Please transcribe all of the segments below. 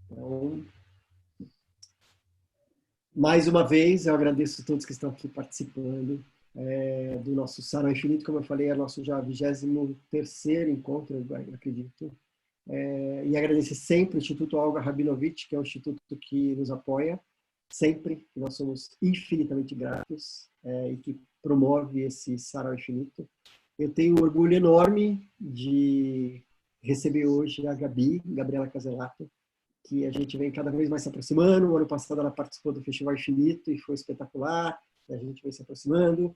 Então, mais uma vez, eu agradeço a todos que estão aqui participando do nosso Sarau Infinito. Como eu falei, é o nosso já 23º encontro, eu acredito. E agradecer sempre o Instituto Olga Rabinovich, que é o instituto que nos apoia, sempre. Nós somos infinitamente gratos e que promove esse Sarau Infinito. Eu tenho um orgulho enorme de receber hoje a Gabriela Caselato, que a gente vem cada vez mais se aproximando. O ano passado ela participou do Festival Infinito e foi espetacular. A gente vem se aproximando.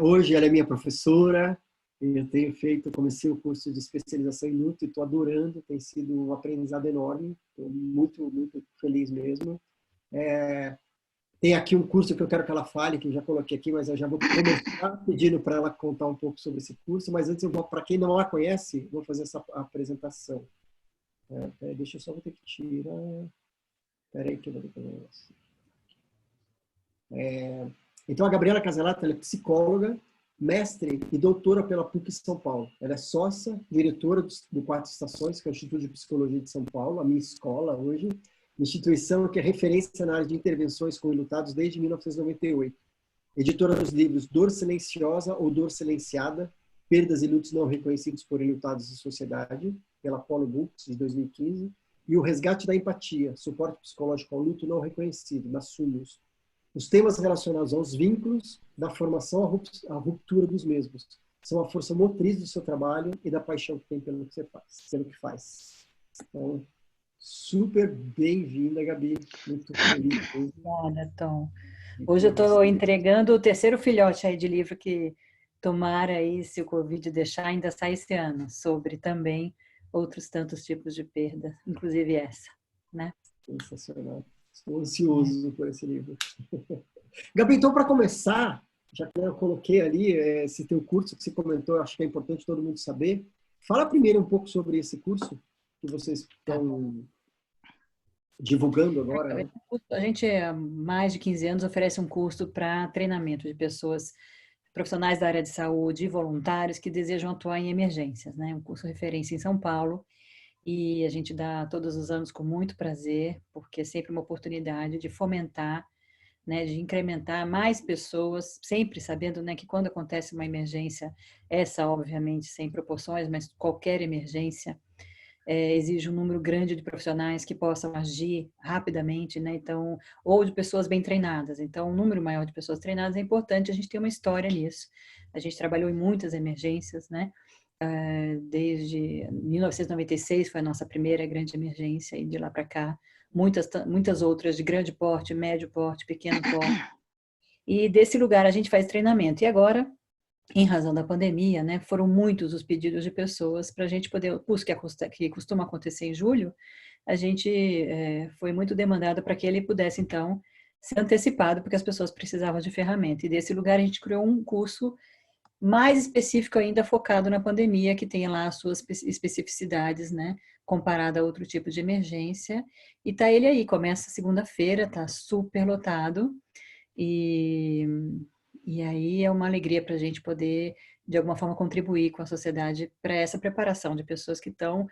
Hoje ela é minha professora. Eu tenho comecei o curso de especialização em luto e estou adorando. Tem sido um aprendizado enorme. Estou muito, muito feliz mesmo. Tem aqui um curso que eu quero que ela fale, que eu já coloquei aqui, mas eu já vou começar pedindo para ela contar um pouco sobre esse curso. Mas antes, para quem não a conhece, vou fazer essa apresentação. Deixa eu só, vou ter que tirar. Espera aí que eu vou ter que fazer isso. Então, a Gabriela Caselato, ela é psicóloga, mestre e doutora pela PUC São Paulo. Ela é sócia, diretora do Quatro Estações, que é o Instituto de Psicologia de São Paulo, a minha escola hoje, instituição que é referência na área de intervenções com enlutados desde 1998. Editora dos livros Dor Silenciosa ou Dor Silenciada, Perdas e Lutos Não Reconhecidos por Enlutados e Sociedade, pela Polo Books, de 2015, e O Resgate da Empatia, Suporte Psicológico ao Luto Não Reconhecido, da SUMOS. Os temas relacionados aos vínculos, da formação à ruptura dos mesmos, são a força motriz do seu trabalho e da paixão que tem pelo que você faz, pelo que faz. Então, super bem-vinda, Gabi. Muito feliz. Obrigada, Tom. Hoje eu estou entregando o terceiro filhote aí de livro que tomara aí, se o Covid deixar, ainda sai esse ano, sobre também outros tantos tipos de perda, inclusive essa, né? Sensacional. Estou ansioso por esse livro. Gabi, então, para começar, já que eu coloquei ali esse teu curso que você comentou, acho que é importante todo mundo saber. Fala primeiro um pouco sobre esse curso que vocês estão divulgando agora, né? A gente, há mais de 15 anos, oferece um curso para treinamento de pessoas, profissionais da área de saúde e voluntários que desejam atuar em emergências, né? Um curso referência em São Paulo e a gente dá todos os anos com muito prazer, porque é sempre uma oportunidade de fomentar, né, de incrementar mais pessoas, sempre sabendo, né, que quando acontece uma emergência, essa obviamente sem proporções, mas qualquer emergência, exige um número grande de profissionais que possam agir rapidamente, né? Então, ou de pessoas bem treinadas. Então, um número maior de pessoas treinadas é importante, a gente tem uma história nisso. A gente trabalhou em muitas emergências, né? Desde 1996 foi a nossa primeira grande emergência e de lá para cá, muitas outras de grande porte, médio porte, pequeno porte. E desse lugar a gente faz treinamento. E agora, em razão da pandemia, né, foram muitos os pedidos de pessoas para a gente poder, o curso que costuma acontecer em julho, a gente foi muito demandado para que ele pudesse, então, ser antecipado, porque as pessoas precisavam de ferramenta. E desse lugar a gente criou um curso mais específico ainda, focado na pandemia, que tem lá as suas especificidades, né, comparado a outro tipo de emergência. E tá ele aí, começa segunda-feira, tá super lotado, e aí é uma alegria para a gente poder, de alguma forma, contribuir com a sociedade para essa preparação de pessoas que estão...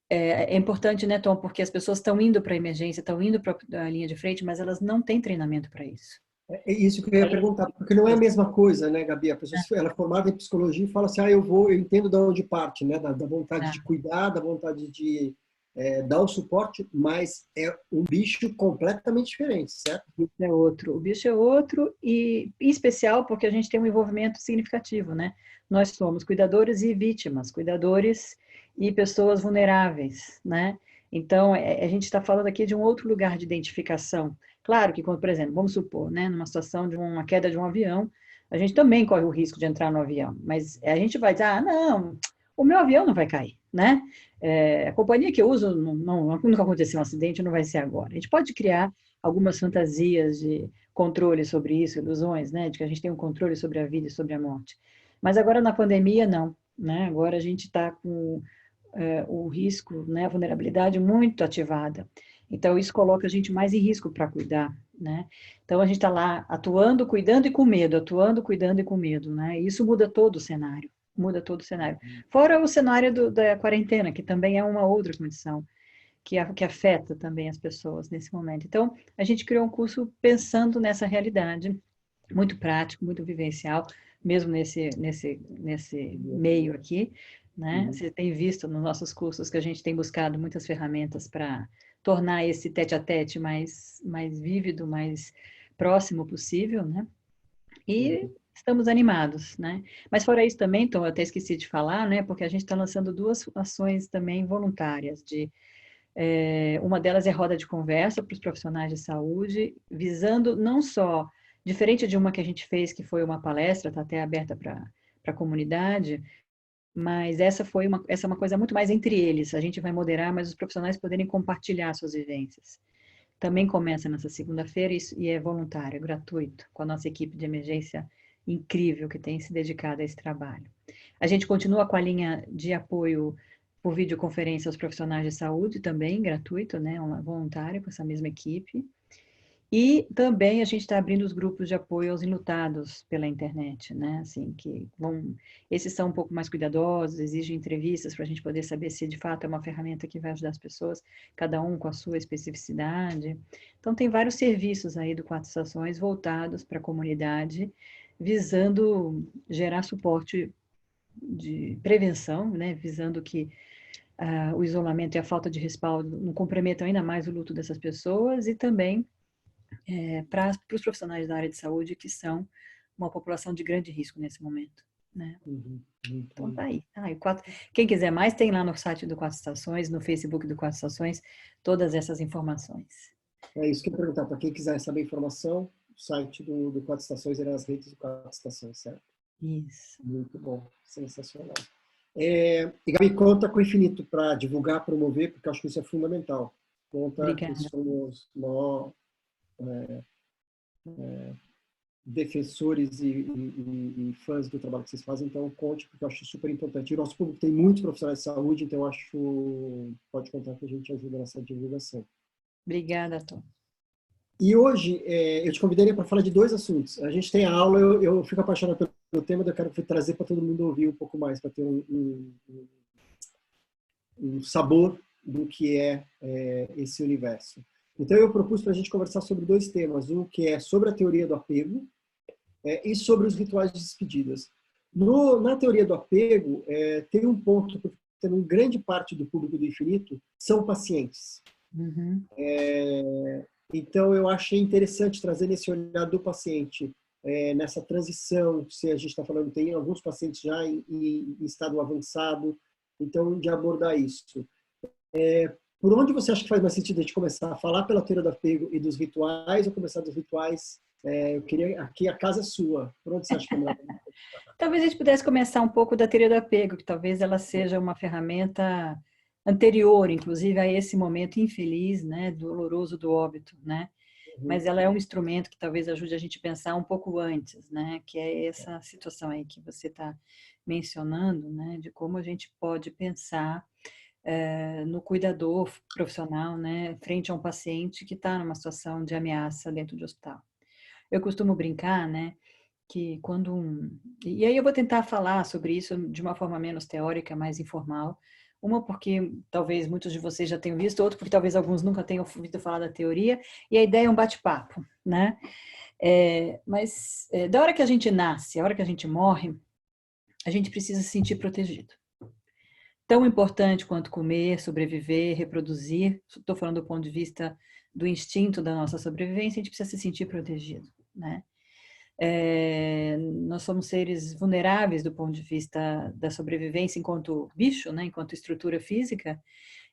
É importante, né, Tom, porque as pessoas estão indo para a emergência, estão indo para a linha de frente, mas elas não têm treinamento para isso. É isso que eu ia perguntar, porque não é a mesma coisa, né, Gabi? A pessoa ela é formada em psicologia e fala assim, eu entendo de onde parte, né, da vontade de cuidar, da vontade de dar o suporte, mas é um bicho completamente diferente, certo? O bicho é outro e em especial porque a gente tem um envolvimento significativo, né? Nós somos cuidadores e vítimas, cuidadores e pessoas vulneráveis, né? Então, a gente está falando aqui de um outro lugar de identificação. Claro que, por exemplo, vamos supor, né, numa situação de uma queda de um avião, a gente também corre o risco de entrar no avião, mas a gente vai dizer, não, o meu avião não vai cair, né? A companhia que eu uso, nunca aconteceu um acidente, não vai ser agora. A gente pode criar algumas fantasias de controle sobre isso, ilusões, né, de que a gente tem um controle sobre a vida e sobre a morte. Mas agora na pandemia, não, né? Agora a gente está com o risco, né, a vulnerabilidade muito ativada. Então, isso coloca a gente mais em risco para cuidar, né? Então, a gente está lá atuando, cuidando e com medo, atuando, cuidando e com medo, né? E isso muda todo o cenário. muda todo o cenário. Fora o cenário da quarentena, que também é uma outra condição que afeta também as pessoas nesse momento. Então, a gente criou um curso pensando nessa realidade, muito prático, muito vivencial, mesmo nesse meio aqui, né? Você tem visto nos nossos cursos que a gente tem buscado muitas ferramentas para tornar esse tete-a-tete mais vívido, mais próximo possível, né? E estamos animados, né? Mas fora isso também, então, eu até esqueci de falar, né? Porque a gente está lançando duas ações também voluntárias uma delas é roda de conversa para os profissionais de saúde, visando não só, diferente de uma que a gente fez, que foi uma palestra, está até aberta para a comunidade, mas essa é uma coisa muito mais entre eles. A gente vai moderar, mas os profissionais poderem compartilhar suas vivências. Também começa nessa segunda-feira e é voluntário, é gratuito, com a nossa equipe de emergência incrível que tem se dedicado a esse trabalho. A gente continua com a linha de apoio por videoconferência aos profissionais de saúde, também gratuito, né, voluntário, com essa mesma equipe. E também a gente está abrindo os grupos de apoio aos enlutados pela internet, né, assim, esses são um pouco mais cuidadosos, exigem entrevistas para a gente poder saber se de fato é uma ferramenta que vai ajudar as pessoas, cada um com a sua especificidade. Então, tem vários serviços aí do Quatro Estações voltados para a comunidade, visando gerar suporte de prevenção, né, visando que o isolamento e a falta de respaldo não comprometam ainda mais o luto dessas pessoas e também para os profissionais da área de saúde que são uma população de grande risco nesse momento, né? Então tá aí. Quem quiser mais, tem lá no site do Quatro Estações, no Facebook do Quatro Estações, todas essas informações. É isso que eu ia perguntar. Para quem quiser saber informação, o site do Quatro Estações é nas redes do Quatro Estações, certo? Isso. Muito bom, sensacional. E Gabi, conta com o Infinito para divulgar, promover, porque eu acho que isso é fundamental. Conta que somos defensores e fãs do trabalho que vocês fazem, então conte, porque eu acho super importante. E o nosso público tem muitos profissionais de saúde, então eu acho pode contar que a gente ajuda nessa divulgação. Obrigada, Tom. E hoje eu te convidaria para falar de dois assuntos. A gente tem a aula, eu fico apaixonado pelo tema, eu quero trazer para todo mundo ouvir um pouco mais, para ter um sabor do que é esse universo. Então eu propus para a gente conversar sobre dois temas, um que é sobre a teoria do apego e sobre os rituais de despedidas. Na teoria do apego, tem um ponto, porque tem grande parte do público do Infinito são pacientes. Então, eu achei interessante trazer nesse olhar do paciente, nessa transição, se a gente está falando, tem alguns pacientes já em estado avançado, então, de abordar isso. Por onde você acha que faz mais sentido a gente começar a falar pela teoria do apego e dos rituais, ou começar dos rituais? Eu queria, aqui a casa é sua. Por onde você acha que é melhor? Talvez a gente pudesse começar um pouco da teoria do apego, que talvez ela seja uma ferramenta anterior, inclusive, a esse momento infeliz, né, doloroso do óbito, né? Mas ela é um instrumento que talvez ajude a gente a pensar um pouco antes, né? Que é essa situação aí que você está mencionando, né? De como a gente pode pensar no cuidador profissional, né? Frente a um paciente que está numa situação de ameaça dentro do hospital. Eu costumo brincar, né? Que e aí eu vou tentar falar sobre isso de uma forma menos teórica, mais informal. Uma porque talvez muitos de vocês já tenham visto, outro porque talvez alguns nunca tenham ouvido falar da teoria, e a ideia é um bate-papo, né? Mas da hora que a gente nasce, a hora que a gente morre, a gente precisa se sentir protegido. Tão importante quanto comer, sobreviver, reproduzir, estou falando do ponto de vista do instinto da nossa sobrevivência, a gente precisa se sentir protegido, né? Nós somos seres vulneráveis do ponto de vista da sobrevivência enquanto bicho, né, enquanto estrutura física.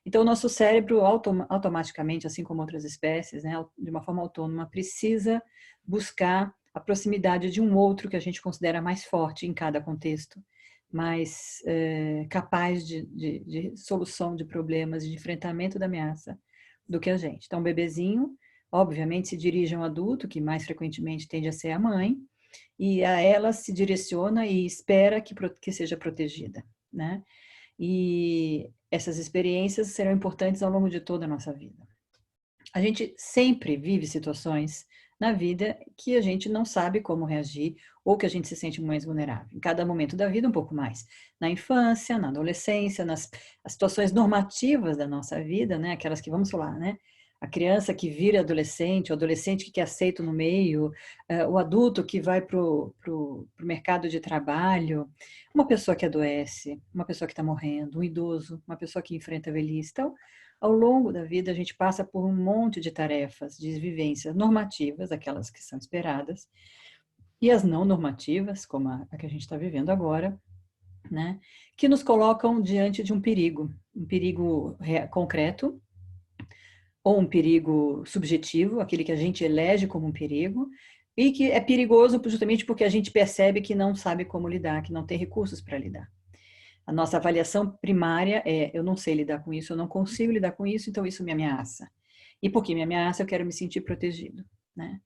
Então, o nosso cérebro automaticamente, assim como outras espécies, né, de uma forma autônoma, precisa buscar a proximidade de um outro que a gente considera mais forte em cada contexto, mais capaz de solução de problemas, de enfrentamento da ameaça do que a gente. Então, o bebezinho obviamente se dirige a um adulto, que mais frequentemente tende a ser a mãe, e a ela se direciona e espera que seja protegida, né? E essas experiências serão importantes ao longo de toda a nossa vida. A gente sempre vive situações na vida que a gente não sabe como reagir ou que a gente se sente mais vulnerável? Em cada momento da vida, um pouco mais. Na infância, na adolescência, nas situações normativas da nossa vida, né? Aquelas que, vamos falar, né? A criança que vira adolescente, o adolescente que é aceito no meio, o adulto que vai para o mercado de trabalho, uma pessoa que adoece, uma pessoa que está morrendo, um idoso, uma pessoa que enfrenta a velhice. Então, ao longo da vida, a gente passa por um monte de tarefas, de vivências normativas, aquelas que são esperadas, e as não normativas, como a que a gente está vivendo agora, né, que nos colocam diante de um perigo concreto, ou um perigo subjetivo, aquele que a gente elege como um perigo, e que é perigoso justamente porque a gente percebe que não sabe como lidar, que não tem recursos para lidar. A nossa avaliação primária é: eu não sei lidar com isso, eu não consigo lidar com isso, então isso me ameaça. E porque me ameaça, eu quero me sentir protegido, né?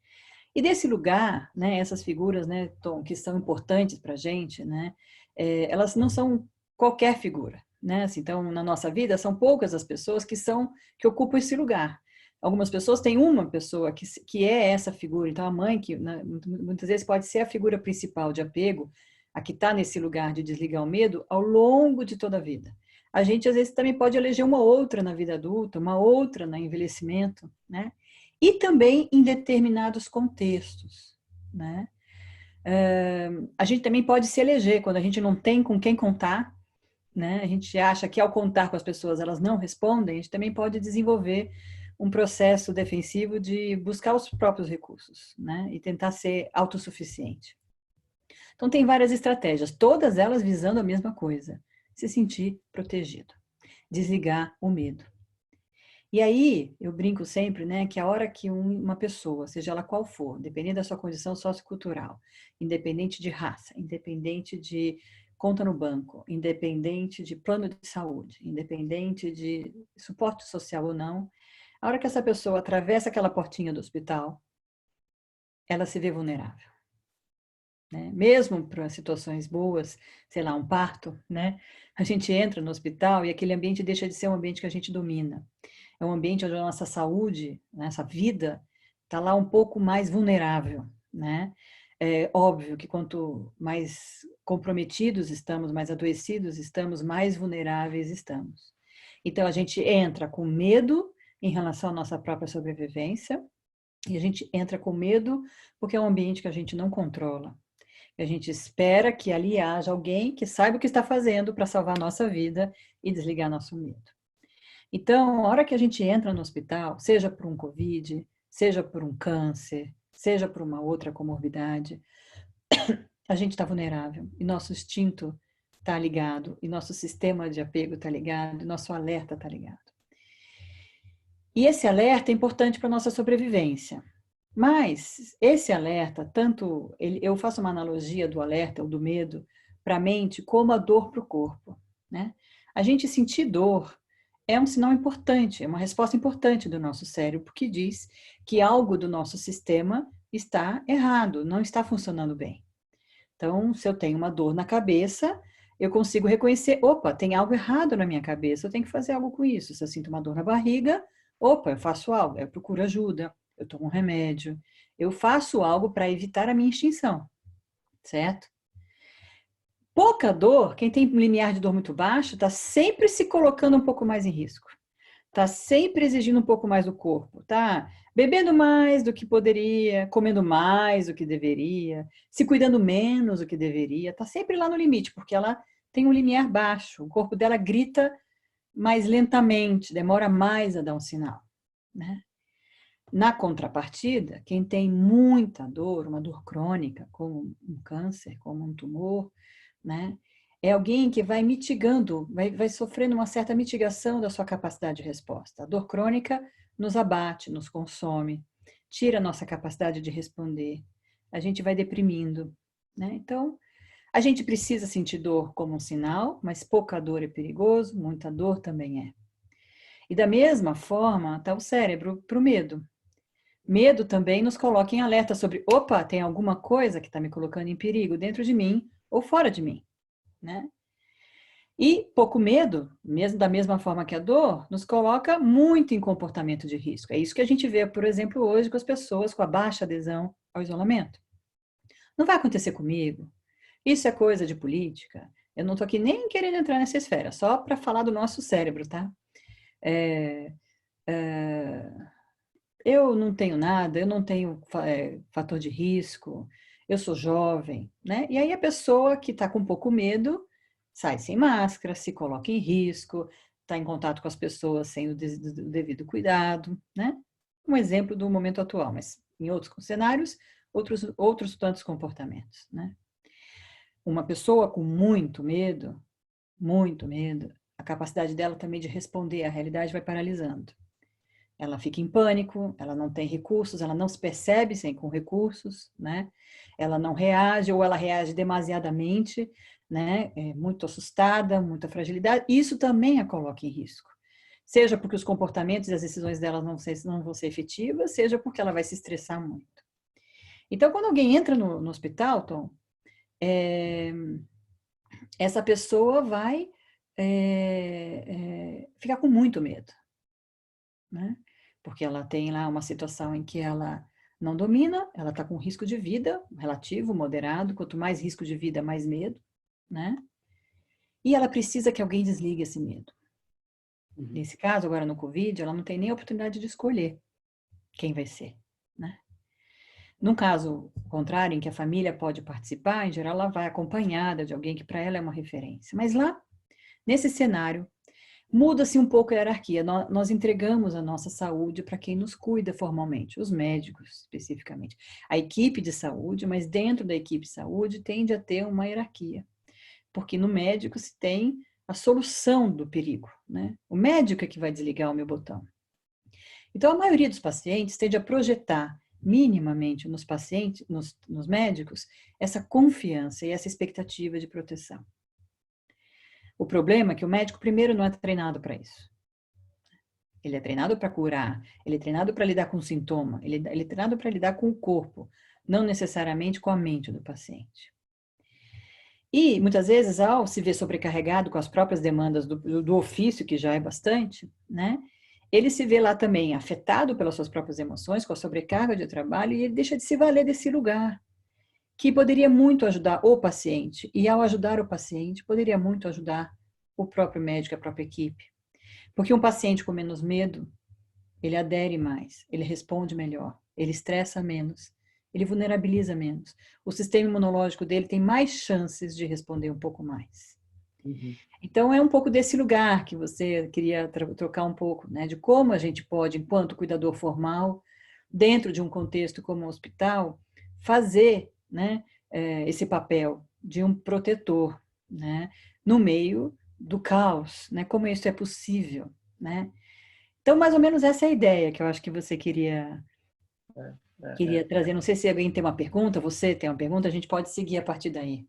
E desse lugar, né, essas figuras, né, Tom, que são importantes para a gente, né, elas não são qualquer figura, né? Assim, então, na nossa vida, são poucas as pessoas que ocupam esse lugar. Algumas pessoas têm uma pessoa que é essa figura. Então, a mãe, que né, muitas vezes pode ser a figura principal de apego, a que está nesse lugar de desligar o medo ao longo de toda a vida. A gente, às vezes, também pode eleger uma outra na vida adulta, uma outra no envelhecimento, né? E também em determinados contextos, né? A gente também pode se eleger quando a gente não tem com quem contar, né? A gente acha que ao contar com as pessoas elas não respondem, a gente também pode desenvolver um processo defensivo de buscar os próprios recursos, né? E tentar ser autossuficiente. Então tem várias estratégias, todas elas visando a mesma coisa: se sentir protegido, desligar o medo. E aí, eu brinco sempre, né, que a hora que uma pessoa, seja ela qual for, dependendo da sua condição sociocultural, independente de raça, independente de conta no banco, independente de plano de saúde, independente de suporte social ou não, a hora que essa pessoa atravessa aquela portinha do hospital, ela se vê vulnerável, né? Mesmo para situações boas, sei lá, um parto, né? A gente entra no hospital e aquele ambiente deixa de ser um ambiente que a gente domina. É um ambiente onde a nossa saúde, nossa vida, está lá um pouco mais vulnerável, né? É óbvio que quanto mais comprometidos estamos, mais adoecidos estamos, mais vulneráveis estamos. Então, a gente entra com medo em relação à nossa própria sobrevivência, e a gente entra com medo porque é um ambiente que a gente não controla. A gente espera que ali haja alguém que saiba o que está fazendo para salvar a nossa vida e desligar nosso medo. Então, a hora que a gente entra no hospital, seja por um Covid, seja por um câncer, seja por uma outra comorbidade, a gente está vulnerável e nosso instinto está ligado, e nosso sistema de apego está ligado, e nosso alerta está ligado. E esse alerta é importante para a nossa sobrevivência. Mas esse alerta, eu faço uma analogia do alerta ou do medo para a mente como a dor para o corpo, né? A gente sentir dor é um sinal importante, é uma resposta importante do nosso cérebro, que diz que algo do nosso sistema está errado, não está funcionando bem. Então, se eu tenho uma dor na cabeça, eu consigo reconhecer: opa, tem algo errado na minha cabeça, eu tenho que fazer algo com isso. Se eu sinto uma dor na barriga, opa, eu faço algo, eu procuro ajuda, eu tomo um remédio, eu faço algo para evitar a minha extinção, certo? Pouca dor, quem tem um limiar de dor muito baixo, está sempre se colocando um pouco mais em risco. Está sempre exigindo um pouco mais do corpo, tá? Bebendo mais do que poderia, comendo mais do que deveria, se cuidando menos do que deveria, está sempre lá no limite, porque ela tem um limiar baixo, o corpo dela grita mais lentamente, demora mais a dar um sinal, né? Na contrapartida, quem tem muita dor, uma dor crônica, como um câncer, como um tumor, né? É alguém que vai mitigando, vai sofrendo uma certa mitigação da sua capacidade de resposta. A dor crônica nos abate, nos consome, tira a nossa capacidade de responder. A gente vai deprimindo, né? Então, a gente precisa sentir dor como um sinal, mas pouca dor é perigoso, muita dor também é. E da mesma forma está o cérebro para o medo. Medo também nos coloca em alerta sobre: opa, tem alguma coisa que está me colocando em perigo dentro de mim ou fora de mim, né? E pouco medo, mesmo da mesma forma que a dor, nos coloca muito em comportamento de risco. É isso que a gente vê, por exemplo, hoje com as pessoas com a baixa adesão ao isolamento. Não vai acontecer comigo. Isso é coisa de política. Eu não estou aqui nem querendo entrar nessa esfera, só para falar do nosso cérebro, tá? É, é, eu não tenho nada, eu não tenho fator de risco, eu sou jovem, né? E aí a pessoa que está com pouco medo sai sem máscara, se coloca em risco, está em contato com as pessoas sem o devido cuidado, né? Um exemplo do momento atual, mas em outros cenários, outros tantos comportamentos, né? Uma pessoa com muito medo, a capacidade dela também de responder à realidade vai paralisando. Ela fica em pânico, ela não tem recursos, ela não se percebe sem com recursos, né? Ela não reage ou ela reage demasiadamente, né? É muito assustada, muita fragilidade. Isso também a coloca em risco. Seja porque os comportamentos e as decisões dela não vão ser efetivas, seja porque ela vai se estressar muito. Então, quando alguém entra no hospital, Tom, essa pessoa vai ficar com muito medo, né? Porque ela tem lá uma situação em que ela não domina, ela está com risco de vida relativo, moderado, quanto mais risco de vida, mais medo, né? E ela precisa que alguém desligue esse medo. Nesse caso, agora no Covid, ela não tem nem a oportunidade de escolher quem vai ser, né? Num caso contrário, em que a família pode participar, em geral, ela vai acompanhada de alguém que para ela é uma referência. Mas lá, nesse cenário, muda-se um pouco a hierarquia. Nós entregamos a nossa saúde para quem nos cuida formalmente, os médicos, especificamente. A equipe de saúde, mas dentro da equipe de saúde tende a ter uma hierarquia. Porque no médico se tem a solução do perigo, né? O médico é que vai desligar o meu botão. Então, a maioria dos pacientes tende a projetar minimamente nos pacientes, nos médicos, essa confiança e essa expectativa de proteção. O problema é que o médico, primeiro, não é treinado para isso. Ele é treinado para curar, ele é treinado para lidar com o sintoma, ele é treinado para lidar com o corpo, não necessariamente com a mente do paciente. E, muitas vezes, ao se ver sobrecarregado com as próprias demandas do ofício, que já é bastante, né? Ele se vê lá também afetado pelas suas próprias emoções, com a sobrecarga de trabalho, e ele deixa de se valer desse lugar, que poderia muito ajudar o paciente. E, ao ajudar o paciente, poderia muito ajudar o próprio médico, a própria equipe. Porque um paciente com menos medo, ele adere mais, ele responde melhor, ele estressa menos, ele vulnerabiliza menos. O sistema imunológico dele tem mais chances de responder um pouco mais. Então, é um pouco desse lugar que você queria trocar um pouco, né? De como a gente pode, enquanto cuidador formal, dentro de um contexto como um hospital, fazer, né, esse papel de um protetor, né? No meio do caos, né? Como isso é possível, né? Então, mais ou menos essa é a ideia que eu acho que você queria trazer. Não sei se alguém tem uma pergunta, você tem uma pergunta, a gente pode seguir a partir daí.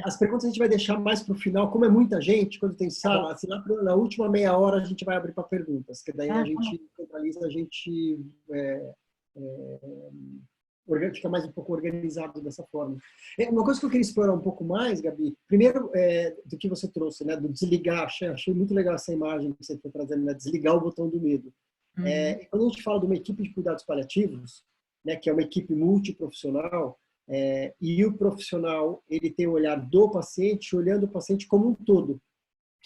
As perguntas a gente vai deixar mais para o final, como é muita gente, quando tem sala, assim, na última meia hora a gente vai abrir para perguntas, que daí a gente centraliza, a gente fica mais um pouco organizado dessa forma. Uma coisa que eu queria explorar um pouco mais, Gabi, primeiro do que você trouxe, né, do desligar, achei muito legal essa imagem que você está trazendo, né, desligar o botão do medo. Quando a gente fala de uma equipe de cuidados paliativos, né, que é uma equipe multiprofissional, e o profissional ele tem o olhar do paciente, olhando o paciente como um todo.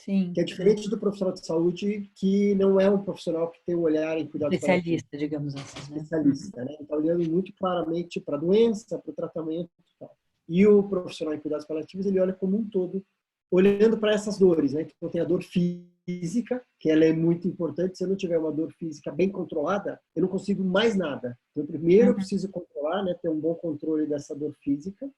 Sim. Que é diferente do profissional de saúde, que não é um profissional que tem um olhar em cuidados paliativos. Especialista, digamos assim. Né? Especialista, né? Está olhando muito claramente para a doença, para o tratamento e tal. E o profissional em cuidados paliativos, ele olha como um todo, olhando para essas dores, né? Então tem a dor física, que ela é muito importante. Se eu não tiver uma dor física bem controlada, eu não consigo mais nada. Então, primeiro eu preciso controlar, né? Ter um bom controle dessa dor física,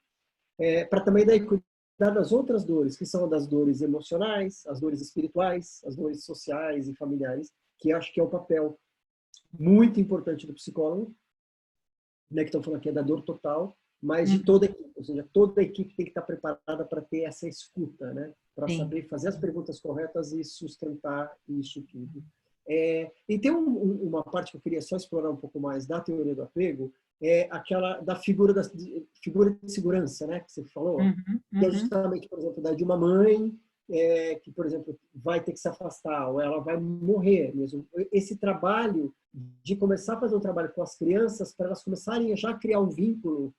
para também daí cuidar das outras dores, que são das dores emocionais, as dores espirituais, as dores sociais e familiares, que eu acho que é o papel muito importante do psicólogo, né, que estão falando aqui é da dor total, mas de toda a equipe, ou seja, toda a equipe tem que estar preparada para ter essa escuta, né, para saber fazer as perguntas corretas e sustentar isso tudo. E tem uma parte que eu queria só explorar um pouco mais da teoria do apego, aquela da figura de segurança, né, que você falou, que é justamente, por exemplo, da de uma mãe que, por exemplo, vai ter que se afastar ou ela vai morrer mesmo. Esse trabalho de começar a fazer um trabalho com as crianças para elas começarem a já criar um vínculo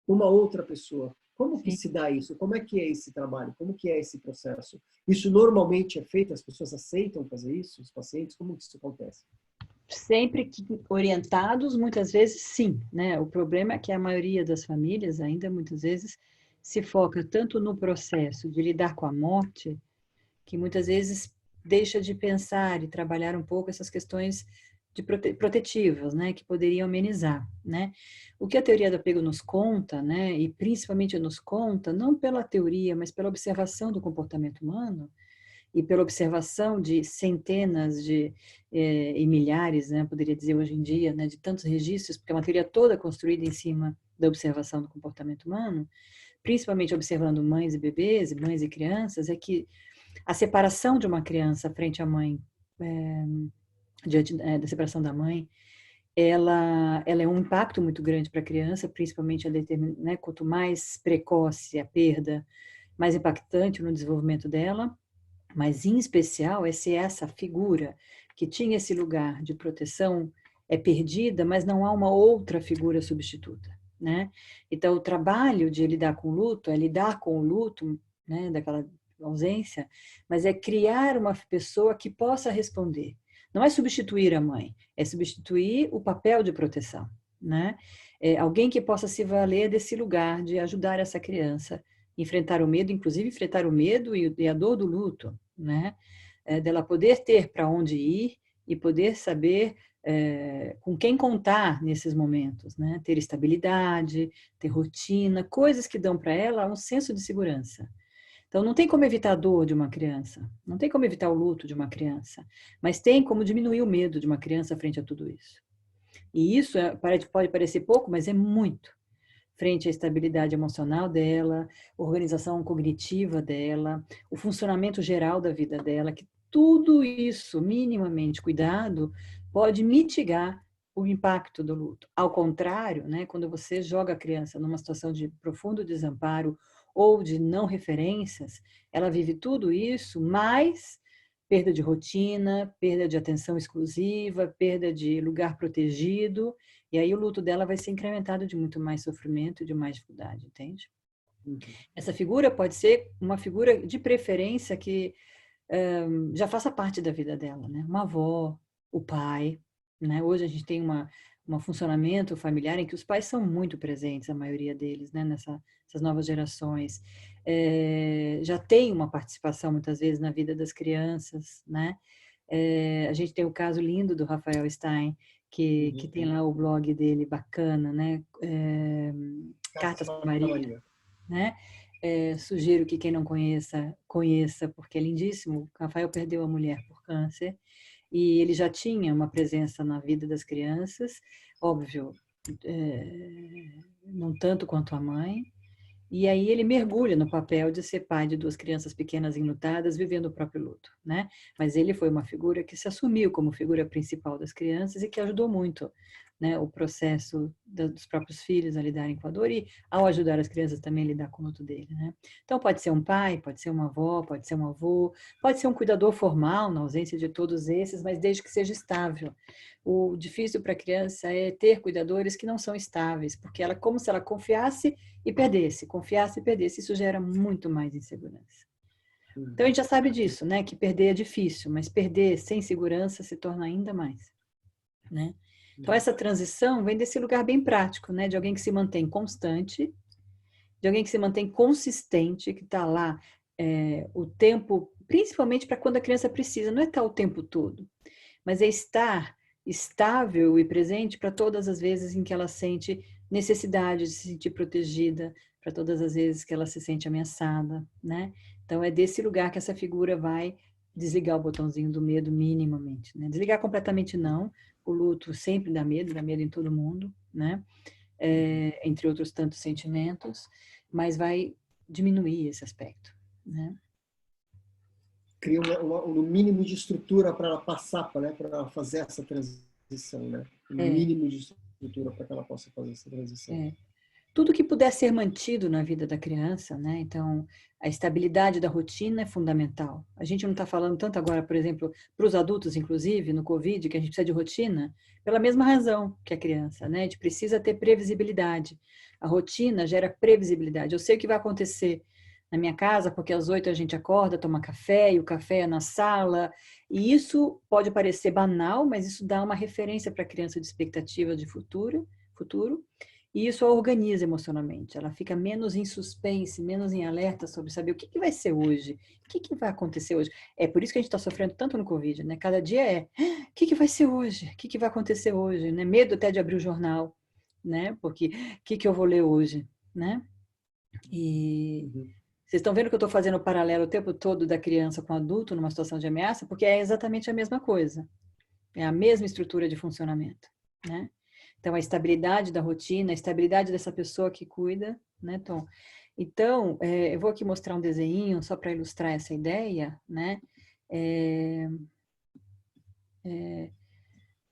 uma outra pessoa. Como que Sim. se dá isso? Como é que é esse trabalho? Como que é esse processo? Isso normalmente é feito? As pessoas aceitam fazer isso? Os pacientes? Como que isso acontece? Sempre que orientados, muitas vezes sim, né? O problema é que a maioria das famílias ainda muitas vezes se foca tanto no processo de lidar com a morte, que muitas vezes deixa de pensar e trabalhar um pouco essas questões de protetivas, né, que poderiam amenizar, né? O que a teoria do apego nos conta, né, e principalmente nos conta, não pela teoria, mas pela observação do comportamento humano, e pela observação de centenas e milhares, né, poderia dizer hoje em dia, né, de tantos registros, porque é uma teoria toda construída em cima da observação do comportamento humano, principalmente observando mães e bebês, mães e crianças, é que a separação de uma criança frente à mãe, diante da separação da mãe, ela é um impacto muito grande para a criança, principalmente né, quanto mais precoce a perda, mais impactante no desenvolvimento dela, mas em especial é se essa figura que tinha esse lugar de proteção é perdida, mas não há uma outra figura substituta, né? Então o trabalho de lidar com o luto é lidar com o luto, né, daquela ausência, mas é criar uma pessoa que possa responder. Não é substituir a mãe, é substituir o papel de proteção, né? É alguém que possa se valer desse lugar de ajudar essa criança enfrentar o medo, inclusive enfrentar o medo e a dor do luto, né? Dela poder ter para onde ir e poder saber com quem contar nesses momentos, né? Ter estabilidade, ter rotina, coisas que dão para ela um senso de segurança. Então, não tem como evitar a dor de uma criança, não tem como evitar o luto de uma criança, mas tem como diminuir o medo de uma criança frente a tudo isso. E isso pode parecer pouco, mas é muito frente à estabilidade emocional dela, organização cognitiva dela, o funcionamento geral da vida dela, que tudo isso, minimamente cuidado, pode mitigar o impacto do luto. Ao contrário, né, quando você joga a criança numa situação de profundo desamparo ou de não referências, ela vive tudo isso, mais perda de rotina, perda de atenção exclusiva, perda de lugar protegido, e aí o luto dela vai ser incrementado de muito mais sofrimento e de mais dificuldade, entende? Uhum. Essa figura pode ser uma figura de preferência que já faça parte da vida dela, né? Uma avó, o pai, né? Hoje a gente tem um funcionamento familiar em que os pais são muito presentes, a maioria deles, né? Nessas novas gerações. Já tem uma participação, muitas vezes, na vida das crianças, né? A gente tem o caso lindo do Rafael Stein, que tem lá o blog dele bacana, né? Cartas para Maria, né? Sugiro que quem não conheça, conheça, porque é lindíssimo. O Rafael perdeu a mulher por câncer e ele já tinha uma presença na vida das crianças, óbvio, não tanto quanto a mãe, e aí ele mergulha no papel de ser pai de duas crianças pequenas enlutadas, vivendo o próprio luto, né? Mas ele foi uma figura que se assumiu como figura principal das crianças e que ajudou muito, né, o processo dos próprios filhos a lidarem com a dor e ao ajudar as crianças também a lidar com o luto dele, né? Então pode ser um pai, pode ser uma avó, pode ser um avô, pode ser um cuidador formal na ausência de todos esses, mas desde que seja estável. O difícil para a criança é ter cuidadores que não são estáveis, porque ela como se ela confiasse e perdesse, confiasse e perdesse, isso gera muito mais insegurança. Então a gente já sabe disso, né? Que perder é difícil, mas perder sem segurança se torna ainda mais, né? Então essa transição vem desse lugar bem prático, né? De alguém que se mantém constante, de alguém que se mantém consistente, que está lá o tempo, principalmente para quando a criança precisa, não é estar o tempo todo, mas é estar estável e presente para todas as vezes em que ela sente necessidade de se sentir protegida, para todas as vezes que ela se sente ameaçada, né? Então é desse lugar que essa figura vai desligar o botãozinho do medo minimamente, né? Desligar completamente não, o luto sempre dá medo em todo mundo, né? Entre outros tantos sentimentos, mas vai diminuir esse aspecto, né? Cria um mínimo de estrutura para ela passar, para ela fazer essa transição, né? Um mínimo de estrutura para que ela possa fazer essa transição. tudo que puder ser mantido na vida da criança, né? Então, a estabilidade da rotina é fundamental. A gente não está falando tanto agora, por exemplo, para os adultos, inclusive, no Covid, que a gente precisa de rotina, pela mesma razão que a criança, né? A gente precisa ter previsibilidade. A rotina gera previsibilidade. Eu sei o que vai acontecer na minha casa, porque às 8 a gente acorda, toma café, e o café é na sala, e isso pode parecer banal, mas isso dá uma referência para a criança de expectativa de futuro, e isso a organiza emocionalmente. Ela fica menos em suspense, menos em alerta sobre saber o que vai ser hoje, o que vai acontecer hoje. É por isso que a gente está sofrendo tanto no Covid, né? Cada dia o que vai ser hoje? O que vai acontecer hoje? Né? Medo até de abrir o jornal, né? Porque o que eu vou ler hoje, né? E vocês estão vendo que eu estou fazendo o paralelo o tempo todo da criança com o adulto numa situação de ameaça, porque é exatamente a mesma coisa. É a mesma estrutura de funcionamento, né? Então, a estabilidade da rotina, a estabilidade dessa pessoa que cuida, né, Tom? Então, eu vou aqui mostrar um desenho só para ilustrar essa ideia, né?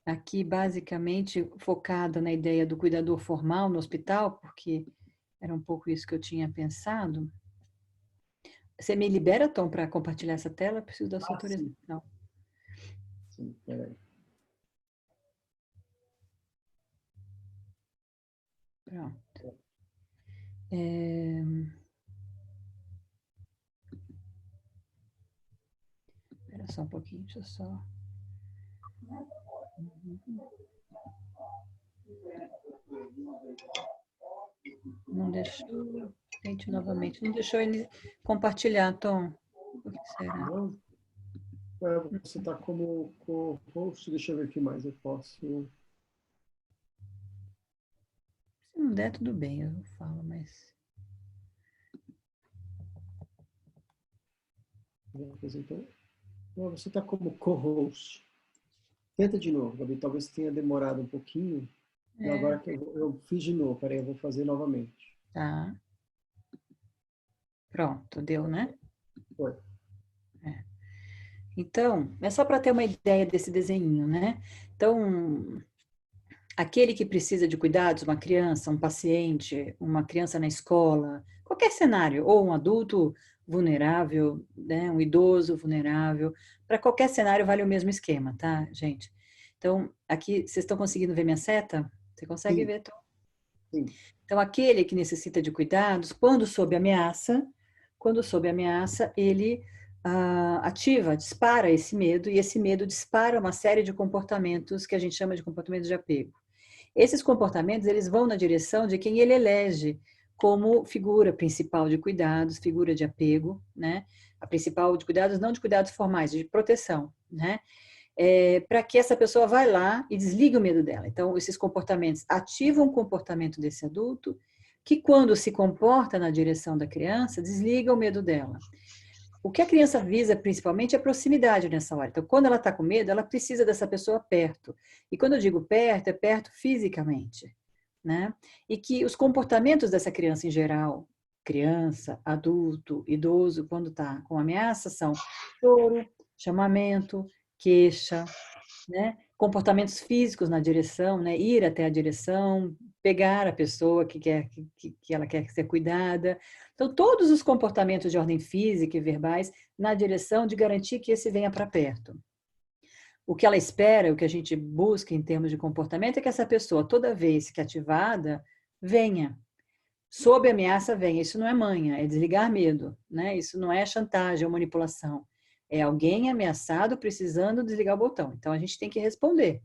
Aqui, basicamente, focada na ideia do cuidador formal no hospital, porque era um pouco isso que eu tinha pensado. Você me libera, Tom, para compartilhar essa tela? Eu preciso da sua autorização. Sim, peraí. Pronto. Espera só um pouquinho, deixa eu só... Não deixou... Tente novamente. Não deixou ele compartilhar, Tom. Por que será? Não. Você está como co-host, deixa eu ver o que mais eu posso. Se não der, tudo bem, eu falo, mas... Você está como co-host. Tenta de novo, Gabi. Talvez tenha demorado um pouquinho. E agora que eu fiz de novo. Peraí, eu vou fazer novamente. Tá. Pronto, deu, né? Foi. Então, é só para ter uma ideia desse desenho, né? Então, aquele que precisa de cuidados, uma criança, um paciente, uma criança na escola, qualquer cenário, ou um adulto vulnerável, né? Um idoso vulnerável, para qualquer cenário vale o mesmo esquema, tá, gente? Então, aqui, vocês estão conseguindo ver minha seta? Você consegue ver, Tom? Sim. Então, aquele que necessita de cuidados, quando sob ameaça, ele ativa, dispara esse medo, e esse medo dispara uma série de comportamentos que a gente chama de comportamentos de apego. Esses comportamentos, eles vão na direção de quem ele elege como figura principal de cuidados, figura de apego, né? A principal de cuidados, não de cuidados formais, de proteção, né? Para que essa pessoa vá lá e desligue o medo dela. Então, esses comportamentos ativam o comportamento desse adulto, que quando se comporta na direção da criança, desliga o medo dela. O que a criança visa principalmente é a proximidade nessa hora. Então, quando ela está com medo, ela precisa dessa pessoa perto. E quando eu digo perto, é perto fisicamente, né? E que os comportamentos dessa criança em geral, criança, adulto, idoso, quando está com ameaça, são choro, chamamento, queixa, né? Comportamentos físicos na direção, né? Ir até a direção, pegar a pessoa que ela quer ser cuidada. Então, todos os comportamentos de ordem física e verbais na direção de garantir que esse venha para perto. O que ela espera, o que a gente busca em termos de comportamento é que essa pessoa, toda vez que ativada, venha. Sob ameaça, venha. Isso não é manha, é desligar medo, né? Isso não é chantagem ou manipulação. É alguém ameaçado precisando desligar o botão. Então, a gente tem que responder.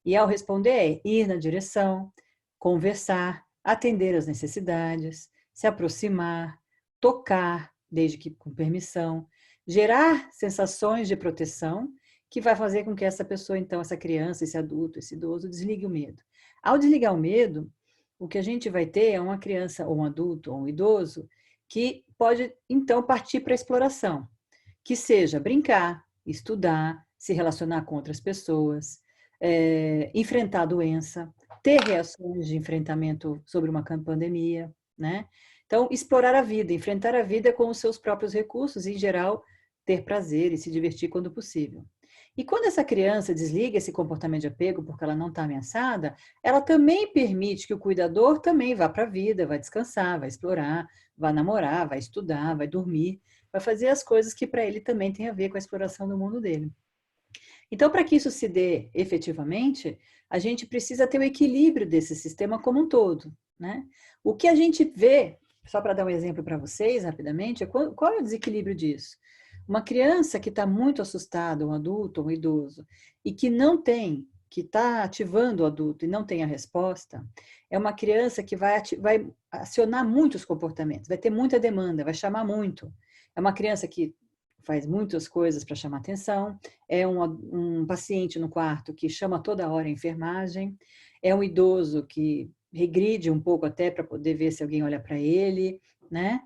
E ao responder é ir na direção, conversar, atender às necessidades, se aproximar, tocar, desde que com permissão, gerar sensações de proteção que vai fazer com que essa pessoa, então, essa criança, esse adulto, esse idoso, desligue o medo. Ao desligar o medo, o que a gente vai ter é uma criança, ou um adulto, ou um idoso, que pode, então, partir para a exploração, que seja brincar, estudar, se relacionar com outras pessoas, enfrentar a doença, ter reações de enfrentamento sobre uma pandemia, né? Então, explorar a vida, enfrentar a vida com os seus próprios recursos e, em geral, ter prazer e se divertir quando possível. E quando essa criança desliga esse comportamento de apego porque ela não está ameaçada, ela também permite que o cuidador também vá para a vida, vai descansar, vai explorar, vai namorar, vai estudar, vai dormir, vai fazer as coisas que para ele também tem a ver com a exploração do mundo dele. Então, para que isso se dê efetivamente, a gente precisa ter o equilíbrio desse sistema como um todo, né? O que a gente vê, só para dar um exemplo para vocês rapidamente, é qual é o desequilíbrio disso? Uma criança que está muito assustada, um adulto, um idoso, e que não tem, que está ativando o adulto e não tem a resposta, é uma criança que vai acionar muitos comportamentos, vai ter muita demanda, vai chamar muito. É uma criança que faz muitas coisas para chamar atenção, é um paciente no quarto que chama toda hora a enfermagem, é um idoso que regride um pouco até para poder ver se alguém olha para ele, né?